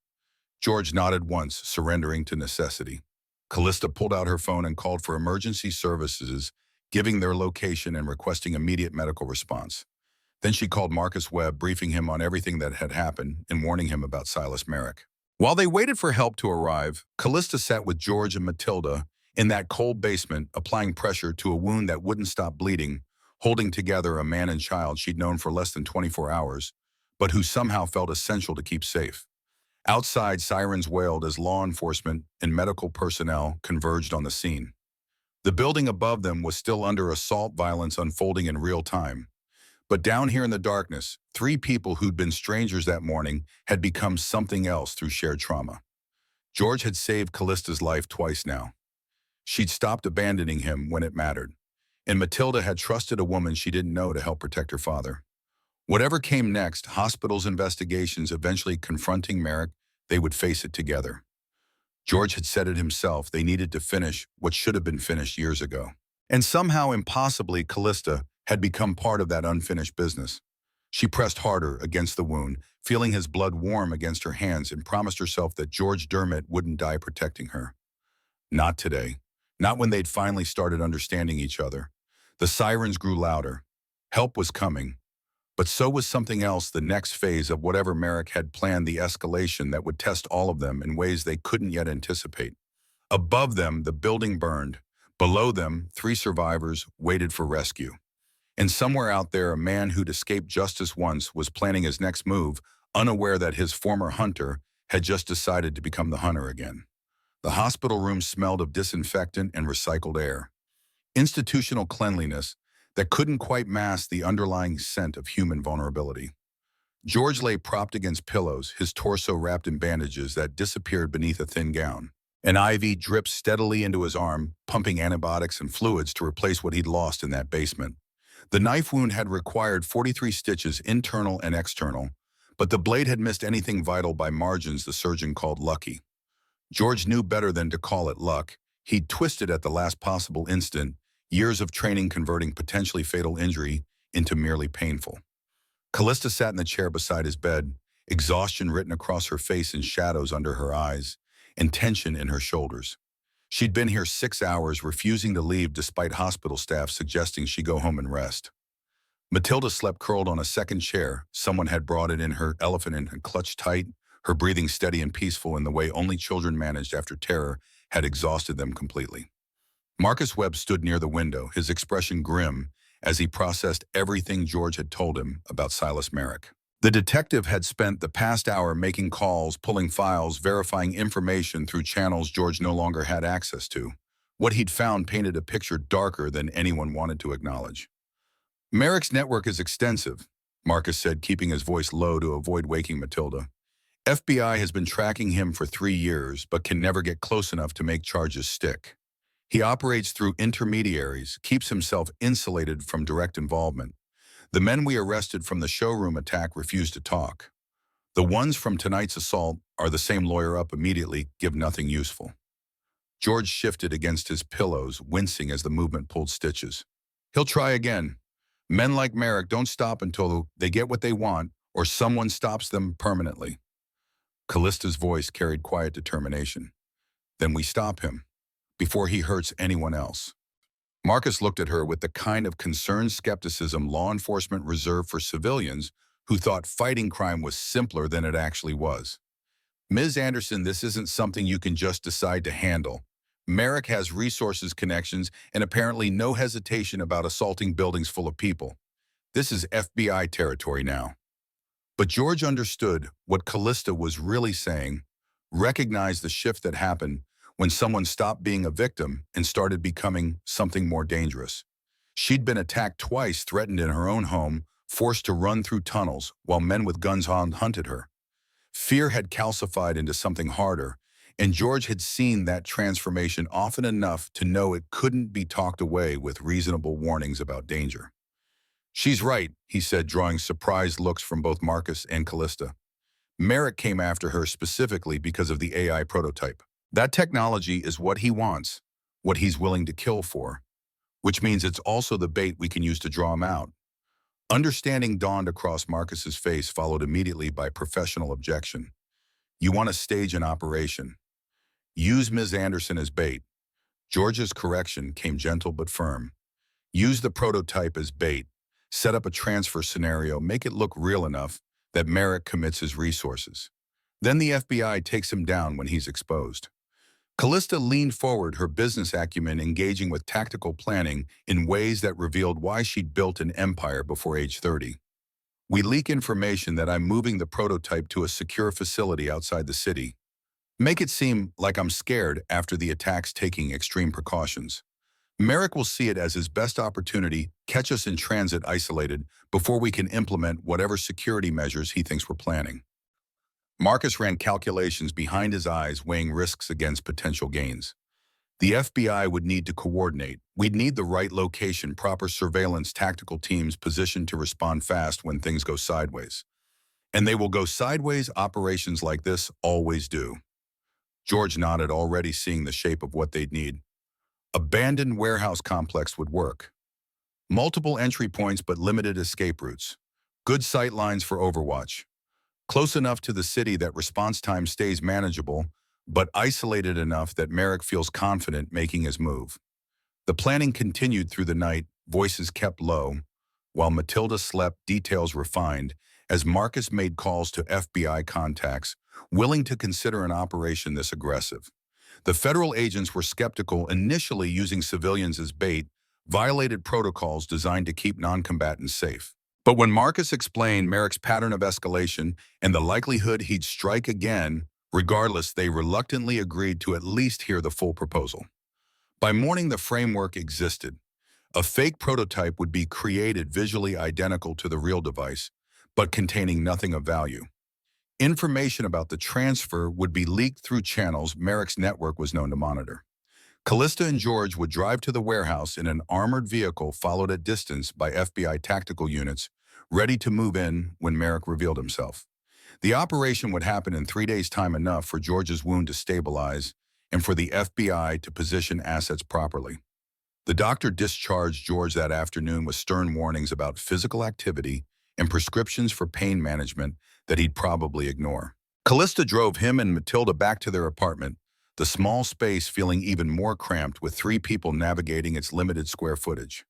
George nodded once, surrendering to necessity. Callista pulled out her phone and called for emergency services, giving their location and requesting immediate medical response. Then she called Marcus Webb, briefing him on everything that had happened and warning him about Silas Merrick. While they waited for help to arrive, Callista sat with George and Matilda in that cold basement, applying pressure to a wound that wouldn't stop bleeding, holding together a man and child she'd known for less than 24 hours, but who somehow felt essential to keep safe. Outside, sirens wailed as law enforcement and medical personnel converged on the scene. The building above them was still under assault violence unfolding in real time. But down here in the darkness, three people who'd been strangers that morning had become something else through shared trauma. George had saved Callista's life twice now. She'd stopped abandoning him when it mattered. And Matilda had trusted a woman she didn't know to help protect her father. Whatever came next, hospitals' investigations eventually confronting Merrick, they would face it together. George had said it himself, they needed to finish what should have been finished years ago. And somehow, impossibly, Callista had become part of that unfinished business. She pressed harder against the wound, feeling his blood warm against her hands, and promised herself that George Dermott wouldn't die protecting her. Not today. Not when they'd finally started understanding each other. The sirens grew louder. Help was coming. But so was something else, the next phase of whatever Merrick had planned, the escalation that would test all of them in ways they couldn't yet anticipate. Above them, the building burned. Below them, three survivors waited for rescue. And somewhere out there, a man who'd escaped justice once was planning his next move, unaware that his former hunter had just decided to become the hunter again. The hospital room smelled of disinfectant and recycled air. Institutional cleanliness that couldn't quite mask the underlying scent of human vulnerability. George lay propped against pillows, his torso wrapped in bandages that disappeared beneath a thin gown. An IV dripped steadily into his arm, pumping antibiotics and fluids to replace what he'd lost in that basement. The knife wound had required 43 stitches, internal and external, but the blade had missed anything vital by margins the surgeon called lucky. George knew better than to call it luck. He'd twisted at the last possible instant, years of training converting potentially fatal injury into merely painful. Callista sat in the chair beside his bed, exhaustion written across her face and shadows under her eyes, and tension in her shoulders. She'd been here 6 hours, refusing to leave despite hospital staff suggesting she go home and rest. Matilda slept curled on a second chair. Someone had brought it in, her elephant and clutched tight, her breathing steady and peaceful in the way only children managed after terror had exhausted them completely. Marcus Webb stood near the window, his expression grim as he processed everything George had told him about Silas Merrick. The detective had spent the past hour making calls, pulling files, verifying information through channels George no longer had access to. What he'd found painted a picture darker than anyone wanted to acknowledge. Merrick's network is extensive, Marcus said, keeping his voice low to avoid waking Matilda. FBI has been tracking him for 3 years, but can never get close enough to make charges stick. He operates through intermediaries, keeps himself insulated from direct involvement. The men we arrested from the showroom attack refuse to talk. The ones from tonight's assault are the same lawyer up immediately, give nothing useful. George shifted against his pillows, wincing as the movement pulled stitches. He'll try again. Men like Merrick don't stop until they get what they want or someone stops them permanently. Callista's voice carried quiet determination. Then we stop him, before he hurts anyone else. Marcus looked at her with the kind of concerned skepticism law enforcement reserved for civilians who thought fighting crime was simpler than it actually was. Ms. Anderson, this isn't something you can just decide to handle. Merrick has resources, connections, and apparently no hesitation about assaulting buildings full of people. This is FBI territory now. But George understood what Callista was really saying, recognized the shift that happened when someone stopped being a victim and started becoming something more dangerous. She'd been attacked twice, threatened in her own home, forced to run through tunnels while men with guns hunted her. Fear had calcified into something harder, and George had seen that transformation often enough to know it couldn't be talked away with reasonable warnings about danger. She's right, he said, drawing surprised looks from both Marcus and Callista. Merrick came after her specifically because of the AI prototype. That technology is what he wants, what he's willing to kill for, which means it's also the bait we can use to draw him out. Understanding dawned across Marcus's face, followed immediately by professional objection. You want to stage an operation. Use Ms. Anderson as bait. George's correction came gentle but firm. Use the prototype as bait. Set up a transfer scenario, make it look real enough that Merrick commits his resources. Then the FBI takes him down when he's exposed. Callista leaned forward, her business acumen engaging with tactical planning in ways that revealed why she'd built an empire before age 30. We leak information that I'm moving the prototype to a secure facility outside the city. Make it seem like I'm scared after the attack's taking extreme precautions. Merrick will see it as his best opportunity, catch us in transit isolated, before we can implement whatever security measures he thinks we're planning. Marcus ran calculations behind his eyes, weighing risks against potential gains. The FBI would need to coordinate. We'd need the right location, proper surveillance, tactical teams positioned to respond fast when things go sideways. And they will go sideways, operations like this always do. George nodded, already seeing the shape of what they'd need. Abandoned warehouse complex would work. Multiple entry points but limited escape routes. Good sight lines for overwatch. Close enough to the city that response time stays manageable, but isolated enough that Merrick feels confident making his move. The planning continued through the night, voices kept low, while Matilda slept, details refined, as Marcus made calls to FBI contacts, willing to consider an operation this aggressive. The federal agents were skeptical, initially using civilians as bait, violated protocols designed to keep non-combatants safe. But when Marcus explained Merrick's pattern of escalation and the likelihood he'd strike again, regardless, they reluctantly agreed to at least hear the full proposal. By morning, the framework existed. A fake prototype would be created visually identical to the real device, but containing nothing of value. Information about the transfer would be leaked through channels Merrick's network was known to monitor. Callista and George would drive to the warehouse in an armored vehicle followed at distance by FBI tactical units, ready to move in when Merrick revealed himself. The operation would happen in 3 days' time, enough for George's wound to stabilize and for the FBI to position assets properly. The doctor discharged George that afternoon with stern warnings about physical activity and prescriptions for pain management that he'd probably ignore. Callista drove him and Matilda back to their apartment, the small space feeling even more cramped with 3 people navigating its limited square footage.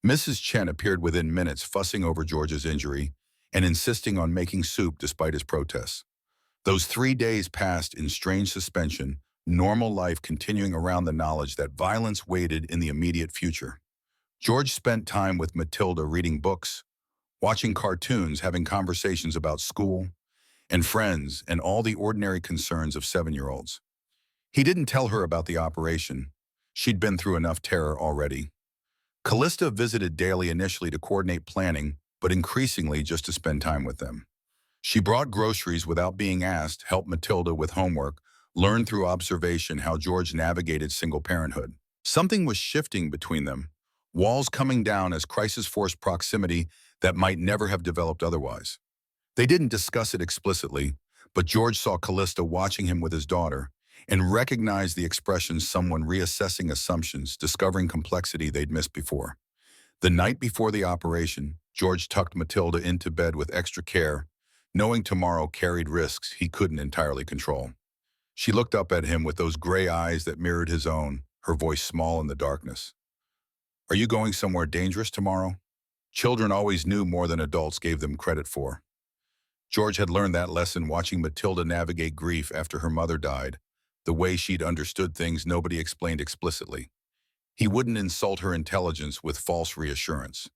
Mrs. Chen appeared within minutes, fussing over George's injury and insisting on making soup despite his protests. Those 3 days passed in strange suspension, normal life continuing around the knowledge that violence waited in the immediate future. George spent time with Matilda reading books, watching cartoons, having conversations about school and friends and all the ordinary concerns of 7-year-olds. He didn't tell her about the operation. She'd been through enough terror already. Callista visited daily, initially to coordinate planning, but increasingly just to spend time with them. She brought groceries without being asked, helped Matilda with homework, learned through observation how George navigated single parenthood. Something was shifting between them, walls coming down as crisis forced proximity that might never have developed otherwise. They didn't discuss it explicitly, but George saw Callista watching him with his daughter and recognized the expression, someone reassessing assumptions, discovering complexity they'd missed before. The night before the operation, George tucked Matilda into bed with extra care, knowing tomorrow carried risks he couldn't entirely control. She looked up at him with those gray eyes that mirrored his own, her voice small in the darkness. "Are you going somewhere dangerous tomorrow?" Children always knew more than adults gave them credit for. George had learned that lesson watching Matilda navigate grief after her mother died, the way she'd understood things nobody explained explicitly. He wouldn't insult her intelligence with false reassurance.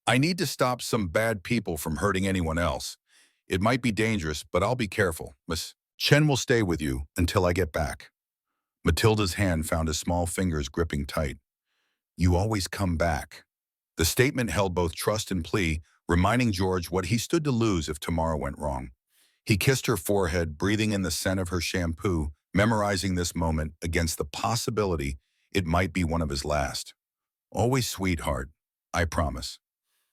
"I need to stop some bad people from hurting anyone else. It might be dangerous, but I'll be careful. Miss Chen will stay with you until I get back." Matilda's hand found his small fingers gripping tight. "You always come back." The statement held both trust and plea, reminding George what he stood to lose if tomorrow went wrong. He kissed her forehead, breathing in the scent of her shampoo, memorizing this moment against the possibility it might be one of his last. "Always, sweetheart, I promise."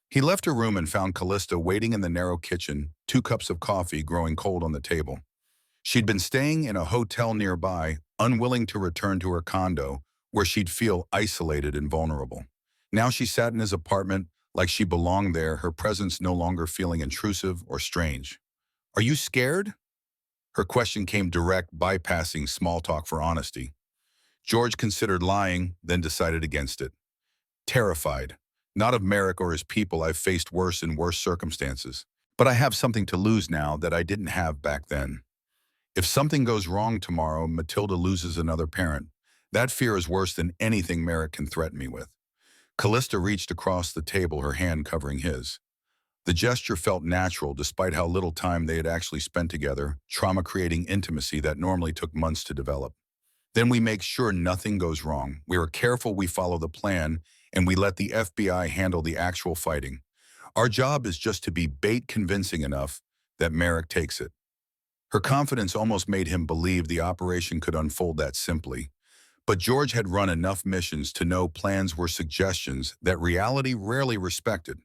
He left her room and found Callista waiting in the narrow kitchen, 2 cups of coffee growing cold on the table. She'd been staying in a hotel nearby, unwilling to return to her condo, where she'd feel isolated and vulnerable. Now she sat in his apartment like she belonged there, her presence no longer feeling intrusive or strange. "Are you scared?" Her question came direct, bypassing small talk for honesty. George considered lying, then decided against it. "Terrified. Not of Merrick or his people. I've faced worse and worse circumstances. But I have something to lose now that I didn't have back then. If something goes wrong tomorrow, Matilda loses another parent. That fear is worse than anything Merrick can threaten me with." Callista reached across the table, her hand covering his. The gesture felt natural despite how little time they had actually spent together, trauma-creating intimacy that normally took months to develop. Then we make sure nothing goes wrong. We are careful we follow the plan, and we let the FBI handle the actual fighting. Our job is just to be bait convincing enough that Merrick takes it. Her confidence almost made him believe the operation could unfold that simply. But George had run enough missions to know plans were suggestions that reality rarely respected.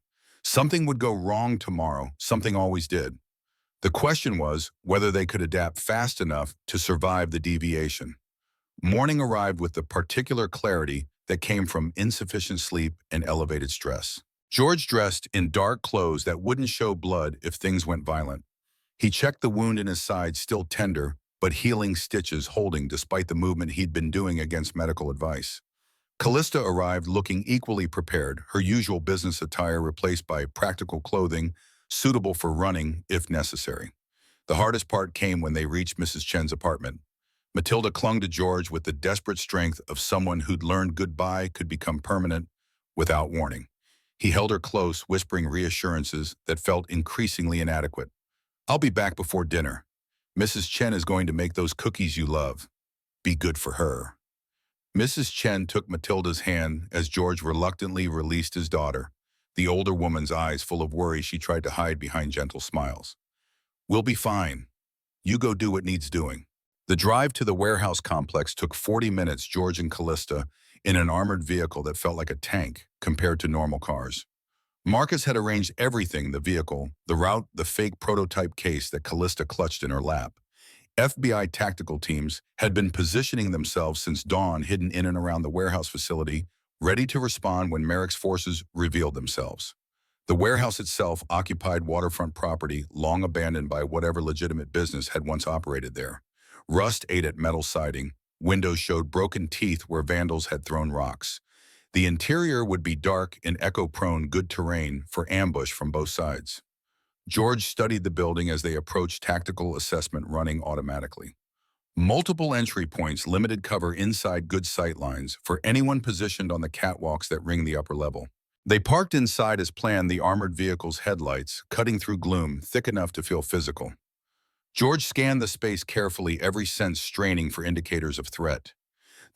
Something would go wrong tomorrow, something always did. The question was whether they could adapt fast enough to survive the deviation. Morning arrived with the particular clarity that came from insufficient sleep and elevated stress. George dressed in dark clothes that wouldn't show blood if things went violent. He checked the wound in his side, still tender, but healing stitches holding despite the movement he'd been doing against medical advice. Callista arrived looking equally prepared, her usual business attire replaced by practical clothing, suitable for running if necessary. The hardest part came when they reached Mrs. Chen's apartment. Matilda clung to George with the desperate strength of someone who'd learned goodbye could become permanent without warning. He held her close, whispering reassurances that felt increasingly inadequate. "I'll be back before dinner. Mrs. Chen is going to make those cookies you love. Be good for her." Mrs. Chen took Matilda's hand as George reluctantly released his daughter, the older woman's eyes full of worry she tried to hide behind gentle smiles. "We'll be fine. You go do what needs doing." The drive to the warehouse complex took 40 minutes, George and Callista, in an armored vehicle that felt like a tank compared to normal cars. Marcus had arranged everything: the vehicle, the route, the fake prototype case that Callista clutched in her lap. FBI tactical teams had been positioning themselves since dawn, hidden in and around the warehouse facility, ready to respond when Merrick's forces revealed themselves. The warehouse itself occupied waterfront property, long abandoned by whatever legitimate business had once operated there. Rust ate at metal siding. Windows showed broken teeth where vandals had thrown rocks. The interior would be dark and echo-prone, good terrain for ambush from both sides. George studied the building as they approached, tactical assessment running automatically. Multiple entry points, limited cover inside, good sight lines for anyone positioned on the catwalks that ring the upper level. They parked inside as planned, the armored vehicle's headlights cutting through gloom thick enough to feel physical. George scanned the space carefully, every sense straining for indicators of threat.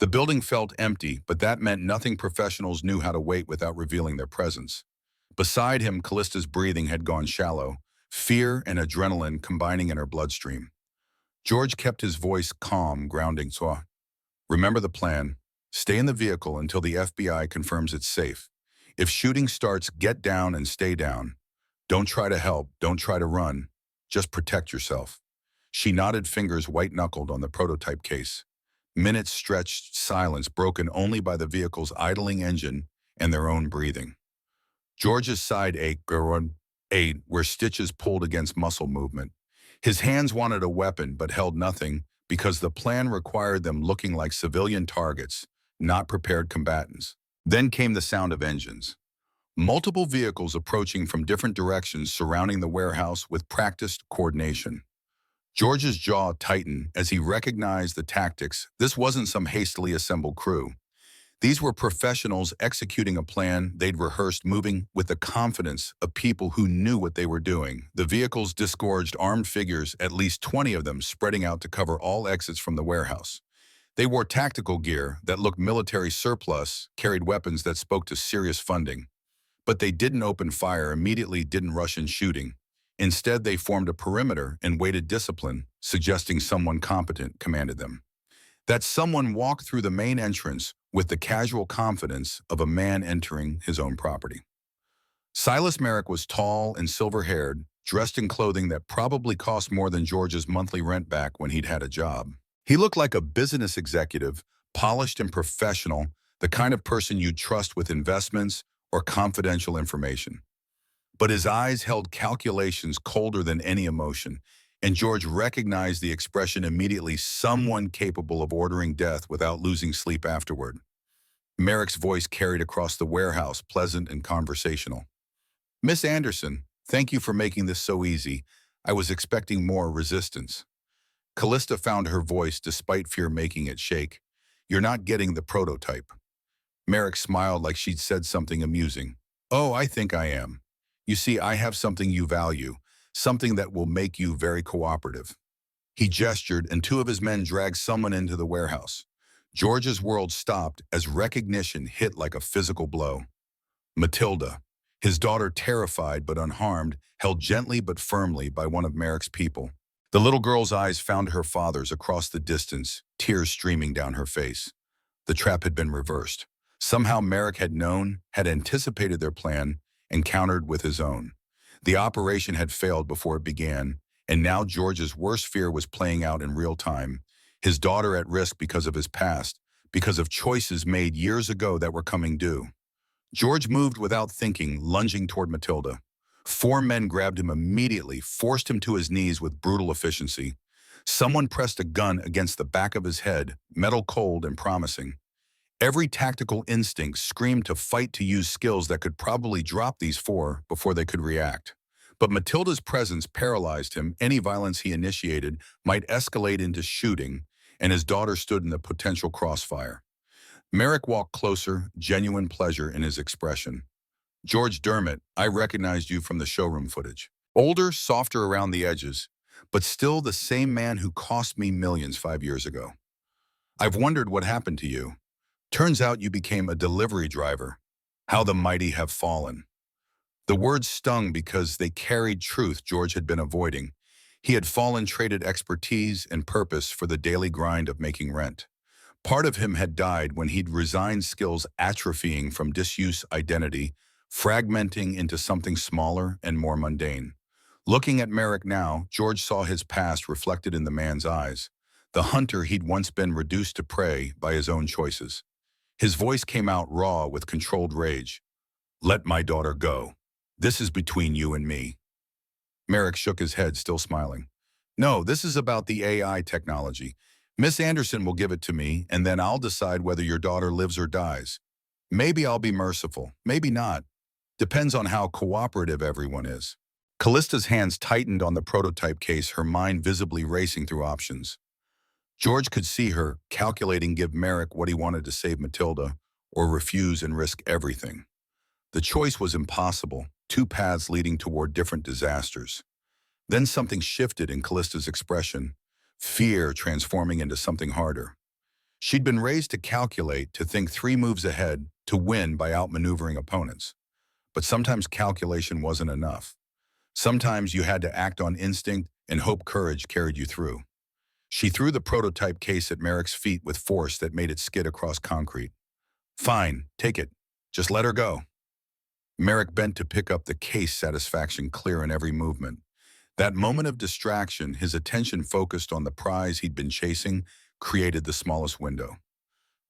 The building felt empty, but that meant nothing. Professionals knew how to wait without revealing their presence. Beside him, Callista's breathing had gone shallow, fear and adrenaline combining in her bloodstream. George kept his voice calm, grounding. "So, remember the plan. Stay in the vehicle until the FBI confirms it's safe. If shooting starts, get down and stay down. Don't try to help, don't try to run. Just protect yourself." She nodded, fingers white-knuckled on the prototype case. Minutes stretched, silence broken only by the vehicle's idling engine and their own breathing. George's side ached where stitches pulled against muscle movement. His hands wanted a weapon but held nothing because the plan required them looking like civilian targets, not prepared combatants. Then came the sound of engines. Multiple vehicles approaching from different directions, surrounding the warehouse with practiced coordination. George's jaw tightened as he recognized the tactics. This wasn't some hastily assembled crew. These were professionals executing a plan they'd rehearsed, moving with the confidence of people who knew what they were doing. The vehicles disgorged armed figures, at least 20 of them, spreading out to cover all exits from the warehouse. They wore tactical gear that looked military surplus, carried weapons that spoke to serious funding. But they didn't open fire immediately, didn't rush in shooting. Instead, they formed a perimeter and waited discipline, suggesting someone competent commanded them. That someone walked through the main entrance with the casual confidence of a man entering his own property. Silas Merrick was tall and silver-haired, dressed in clothing that probably cost more than George's monthly rent back when he'd had a job. He looked like a business executive, polished and professional, the kind of person you'd trust with investments or confidential information. But his eyes held calculations colder than any emotion, and George recognized the expression immediately: someone capable of ordering death without losing sleep afterward. Merrick's voice carried across the warehouse, pleasant and conversational. "Miss Anderson, thank you for making this so easy. I was expecting more resistance." Callista found her voice despite fear making it shake. "You're not getting the prototype." Merrick smiled like she'd said something amusing. "Oh, I think I am. You see, I have something you value, something that will make you very cooperative. He gestured, and two of his men dragged someone into the warehouse. George's world stopped as recognition hit like a physical blow. Matilda, his daughter terrified but unharmed, held gently but firmly by one of Merrick's people. The little girl's eyes found her father's across the distance, tears streaming down her face. The trap had been reversed. Somehow Merrick had known, had anticipated their plan, and countered with his own. The operation had failed before it began, and now George's worst fear was playing out in real time. His daughter at risk because of his past, because of choices made years ago that were coming due. George moved without thinking, lunging toward Matilda. Four men grabbed him immediately, forced him to his knees with brutal efficiency. Someone pressed a gun against the back of his head, metal cold and promising. Every tactical instinct screamed to fight to use skills that could probably drop these four before they could react. But Matilda's presence paralyzed him. Any violence he initiated might escalate into shooting, and his daughter stood in the potential crossfire. Merrick walked closer, genuine pleasure in his expression. George Dermott, I recognized you from the showroom footage. Older, softer around the edges, but still the same man who cost me millions 5 years ago. I've wondered what happened to you. Turns out you became a delivery driver. How the mighty have fallen. The words stung because they carried truth George had been avoiding. He had fallen traded expertise and purpose for the daily grind of making rent. Part of him had died when he'd resigned, skills atrophying from disuse, identity, fragmenting into something smaller and more mundane. Looking at Merrick now, George saw his past reflected in the man's eyes, the hunter he'd once been reduced to prey by his own choices. His voice came out raw with controlled rage. Let my daughter go. This is between you and me. Merrick shook his head, still smiling. No, this is about the AI technology. Miss Anderson will give it to me, and then I'll decide whether your daughter lives or dies. Maybe I'll be merciful, maybe not. Depends on how cooperative everyone is. Callista's hands tightened on the prototype case, her mind visibly racing through options. George could see her, calculating give Merrick what he wanted to save Matilda, or refuse and risk everything. The choice was impossible, two paths leading toward different disasters. Then something shifted in Callista's expression, fear transforming into something harder. She'd been raised to calculate, to think 3 moves ahead, to win by outmaneuvering opponents. But sometimes calculation wasn't enough. Sometimes you had to act on instinct and hope courage carried you through. She threw the prototype case at Merrick's feet with force that made it skid across concrete. Fine, take it. Just let her go. Merrick bent to pick up the case, satisfaction clear in every movement. That moment of distraction, his attention focused on the prize he'd been chasing, created the smallest window.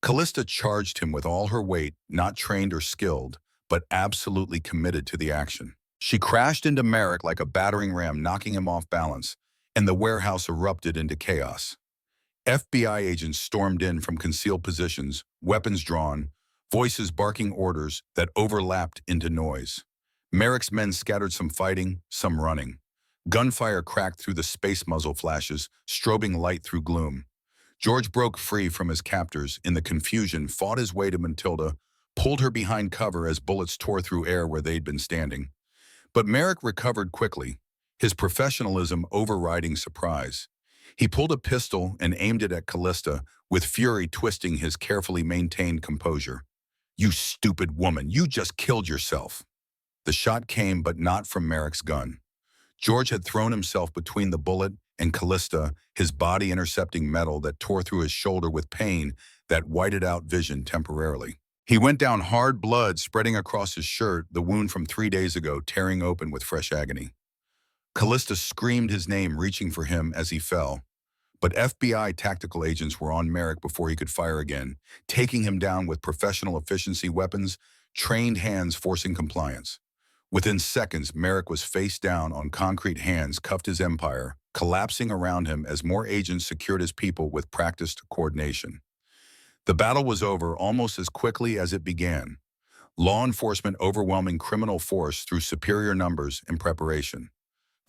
Callista charged him with all her weight, not trained or skilled, but absolutely committed to the action. She crashed into Merrick like a battering ram, knocking him off balance, and the warehouse erupted into chaos. FBI agents stormed in from concealed positions, weapons drawn, voices barking orders that overlapped into noise. Merrick's men scattered, some fighting, some running. Gunfire cracked through the space muzzle flashes, strobing light through gloom. George broke free from his captors, in the confusion, fought his way to Matilda, pulled her behind cover as bullets tore through air where they'd been standing. But Merrick recovered quickly, his professionalism overriding surprise. He pulled a pistol and aimed it at Callista, with fury twisting his carefully maintained composure. You stupid woman, you just killed yourself. The shot came, but not from Merrick's gun. George had thrown himself between the bullet and Callista, his body intercepting metal that tore through his shoulder with pain that whited out vision temporarily. He went down, hard, blood spreading across his shirt, the wound from 3 days ago tearing open with fresh agony. Callista screamed his name, reaching for him as he fell. But FBI tactical agents were on Merrick before he could fire again, taking him down with professional efficiency weapons, trained hands forcing compliance. Within seconds, Merrick was face down on concrete, hands cuffed his empire, collapsing around him as more agents secured his people with practiced coordination. The battle was over almost as quickly as it began. Law enforcement overwhelming criminal force through superior numbers and preparation.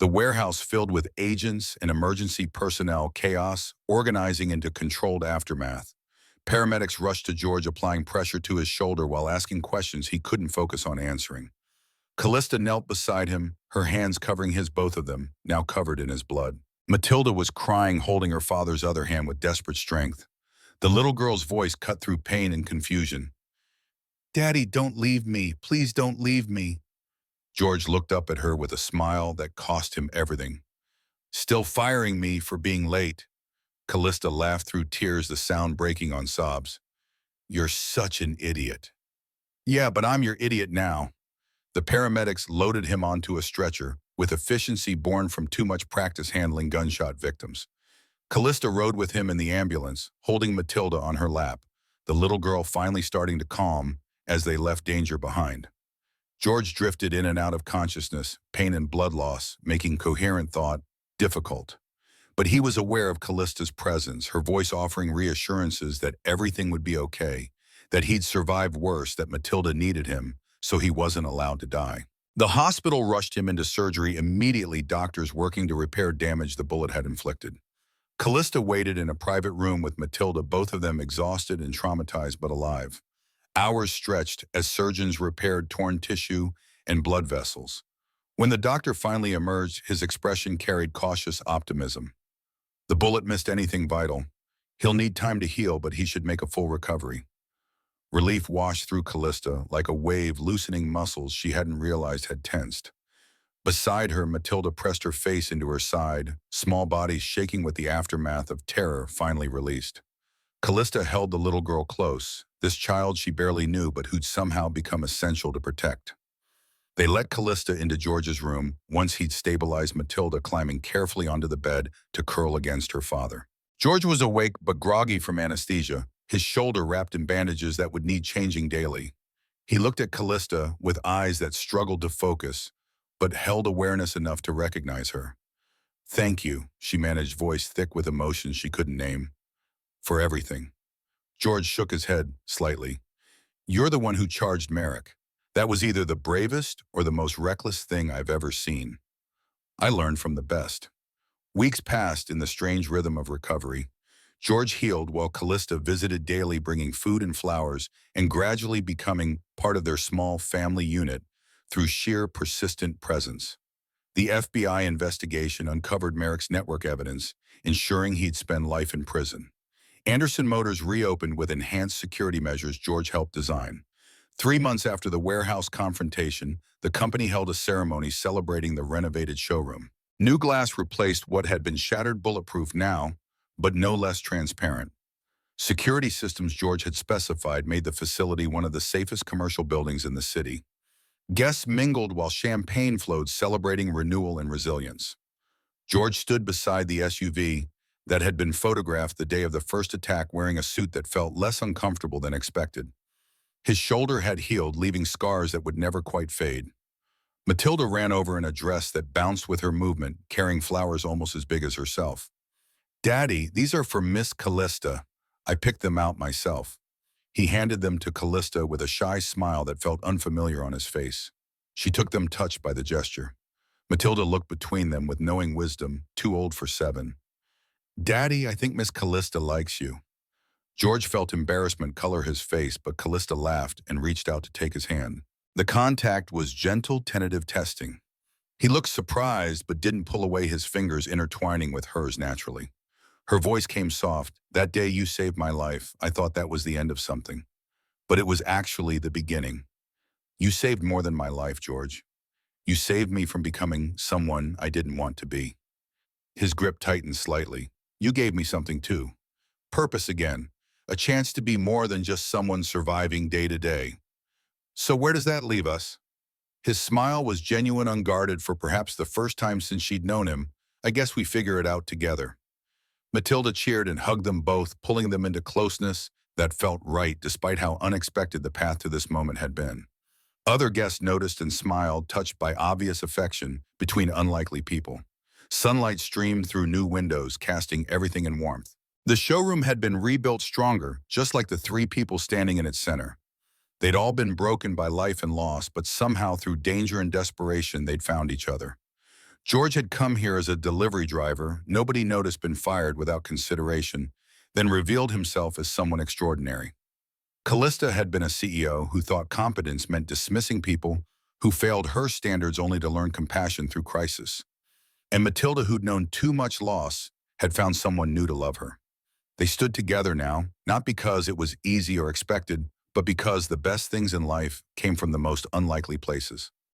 The warehouse filled with agents and emergency personnel, chaos organizing into controlled aftermath. Paramedics rushed to George, applying pressure to his shoulder while asking questions he couldn't focus on answering. Callista knelt beside him, her hands covering his, both of them, now covered in his blood. Matilda was crying, holding her father's other hand with desperate strength. The little girl's voice cut through pain and confusion. "Daddy, don't leave me. Please don't leave me." George looked up at her with a smile that cost him everything. "Still firing me for being late." Callista laughed through tears, the sound breaking on sobs. "You're such an idiot." "Yeah, but I'm your idiot now." The paramedics loaded him onto a stretcher, with efficiency born from too much practice handling gunshot victims. Callista rode with him in the ambulance, holding Matilda on her lap, the little girl finally starting to calm as they left danger behind. George drifted in and out of consciousness, pain and blood loss, making coherent thought difficult. But he was aware of Callista's presence, her voice offering reassurances that everything would be okay, that he'd survive worse, that Matilda needed him, so he wasn't allowed to die. The hospital rushed him into surgery immediately, doctors working to repair damage the bullet had inflicted. Callista waited in a private room with Matilda, both of them exhausted and traumatized but alive. Hours stretched as surgeons repaired torn tissue and blood vessels. When the doctor finally emerged, his expression carried cautious optimism. "The bullet missed anything vital. He'll need time to heal, but he should make a full recovery." Relief washed through Callista like a wave, loosening muscles she hadn't realized had tensed. Beside her, Matilda pressed her face into her side, small body shaking with the aftermath of terror finally released. Callista held the little girl close, this child she barely knew but who'd somehow become essential to protect. They let Callista into George's room once he'd stabilized Matilda, climbing carefully onto the bed to curl against her father. George was awake but groggy from anesthesia, his shoulder wrapped in bandages that would need changing daily. He looked at Callista with eyes that struggled to focus, but held awareness enough to recognize her. "Thank you," she managed, voice thick with emotions she couldn't name. "For everything." George shook his head slightly. "You're the one who charged Merrick. That was either the bravest or the most reckless thing I've ever seen. I learned from the best." Weeks passed in the strange rhythm of recovery. George healed while Callista visited daily, bringing food and flowers and gradually becoming part of their small family unit through sheer persistent presence. The FBI investigation uncovered Merrick's network evidence, ensuring he'd spend life in prison. Anderson Motors reopened with enhanced security measures George helped design. 3 months after the warehouse confrontation, the company held a ceremony celebrating the renovated showroom. New glass replaced what had been shattered, bulletproof now, but no less transparent. Security systems George had specified made the facility one of the safest commercial buildings in the city. Guests mingled while champagne flowed, celebrating renewal and resilience. George stood beside the SUV that had been photographed the day of the first attack, wearing a suit that felt less uncomfortable than expected. His shoulder had healed, leaving scars that would never quite fade. Matilda ran over in a dress that bounced with her movement, carrying flowers almost as big as herself. "Daddy, these are for Miss Callista. I picked them out myself." He handed them to Callista with a shy smile that felt unfamiliar on his face. She took them, touched by the gesture. Matilda looked between them with knowing wisdom, too old for 7. "Daddy, I think Miss Callista likes you." George felt embarrassment color his face, but Callista laughed and reached out to take his hand. The contact was gentle, tentative testing. He looked surprised but didn't pull away, his fingers intertwining with hers naturally. Her voice came soft. "That day you saved my life, I thought that was the end of something. But it was actually the beginning. You saved more than my life, George. You saved me from becoming someone I didn't want to be." His grip tightened slightly. "You gave me something too. Purpose again. A chance to be more than just someone surviving day to day. So where does that leave us?" His smile was genuine, unguarded. For perhaps the first time since she'd known him, "I guess we figure it out together." Matilda cheered and hugged them both, pulling them into closeness that felt right despite how unexpected the path to this moment had been. Other guests noticed and smiled, touched by obvious affection between unlikely people. Sunlight streamed through new windows, casting everything in warmth. The showroom had been rebuilt stronger, just like the 3 people standing in its center. They'd all been broken by life and loss, but somehow through danger and desperation, they'd found each other. George had come here as a delivery driver, nobody noticed, been fired without consideration, then revealed himself as someone extraordinary. Callista had been a CEO who thought competence meant dismissing people who failed her standards only to learn compassion through crisis. And Matilda, who'd known too much loss, had found someone new to love her. They stood together now, not because it was easy or expected, but because the best things in life came from the most unlikely places.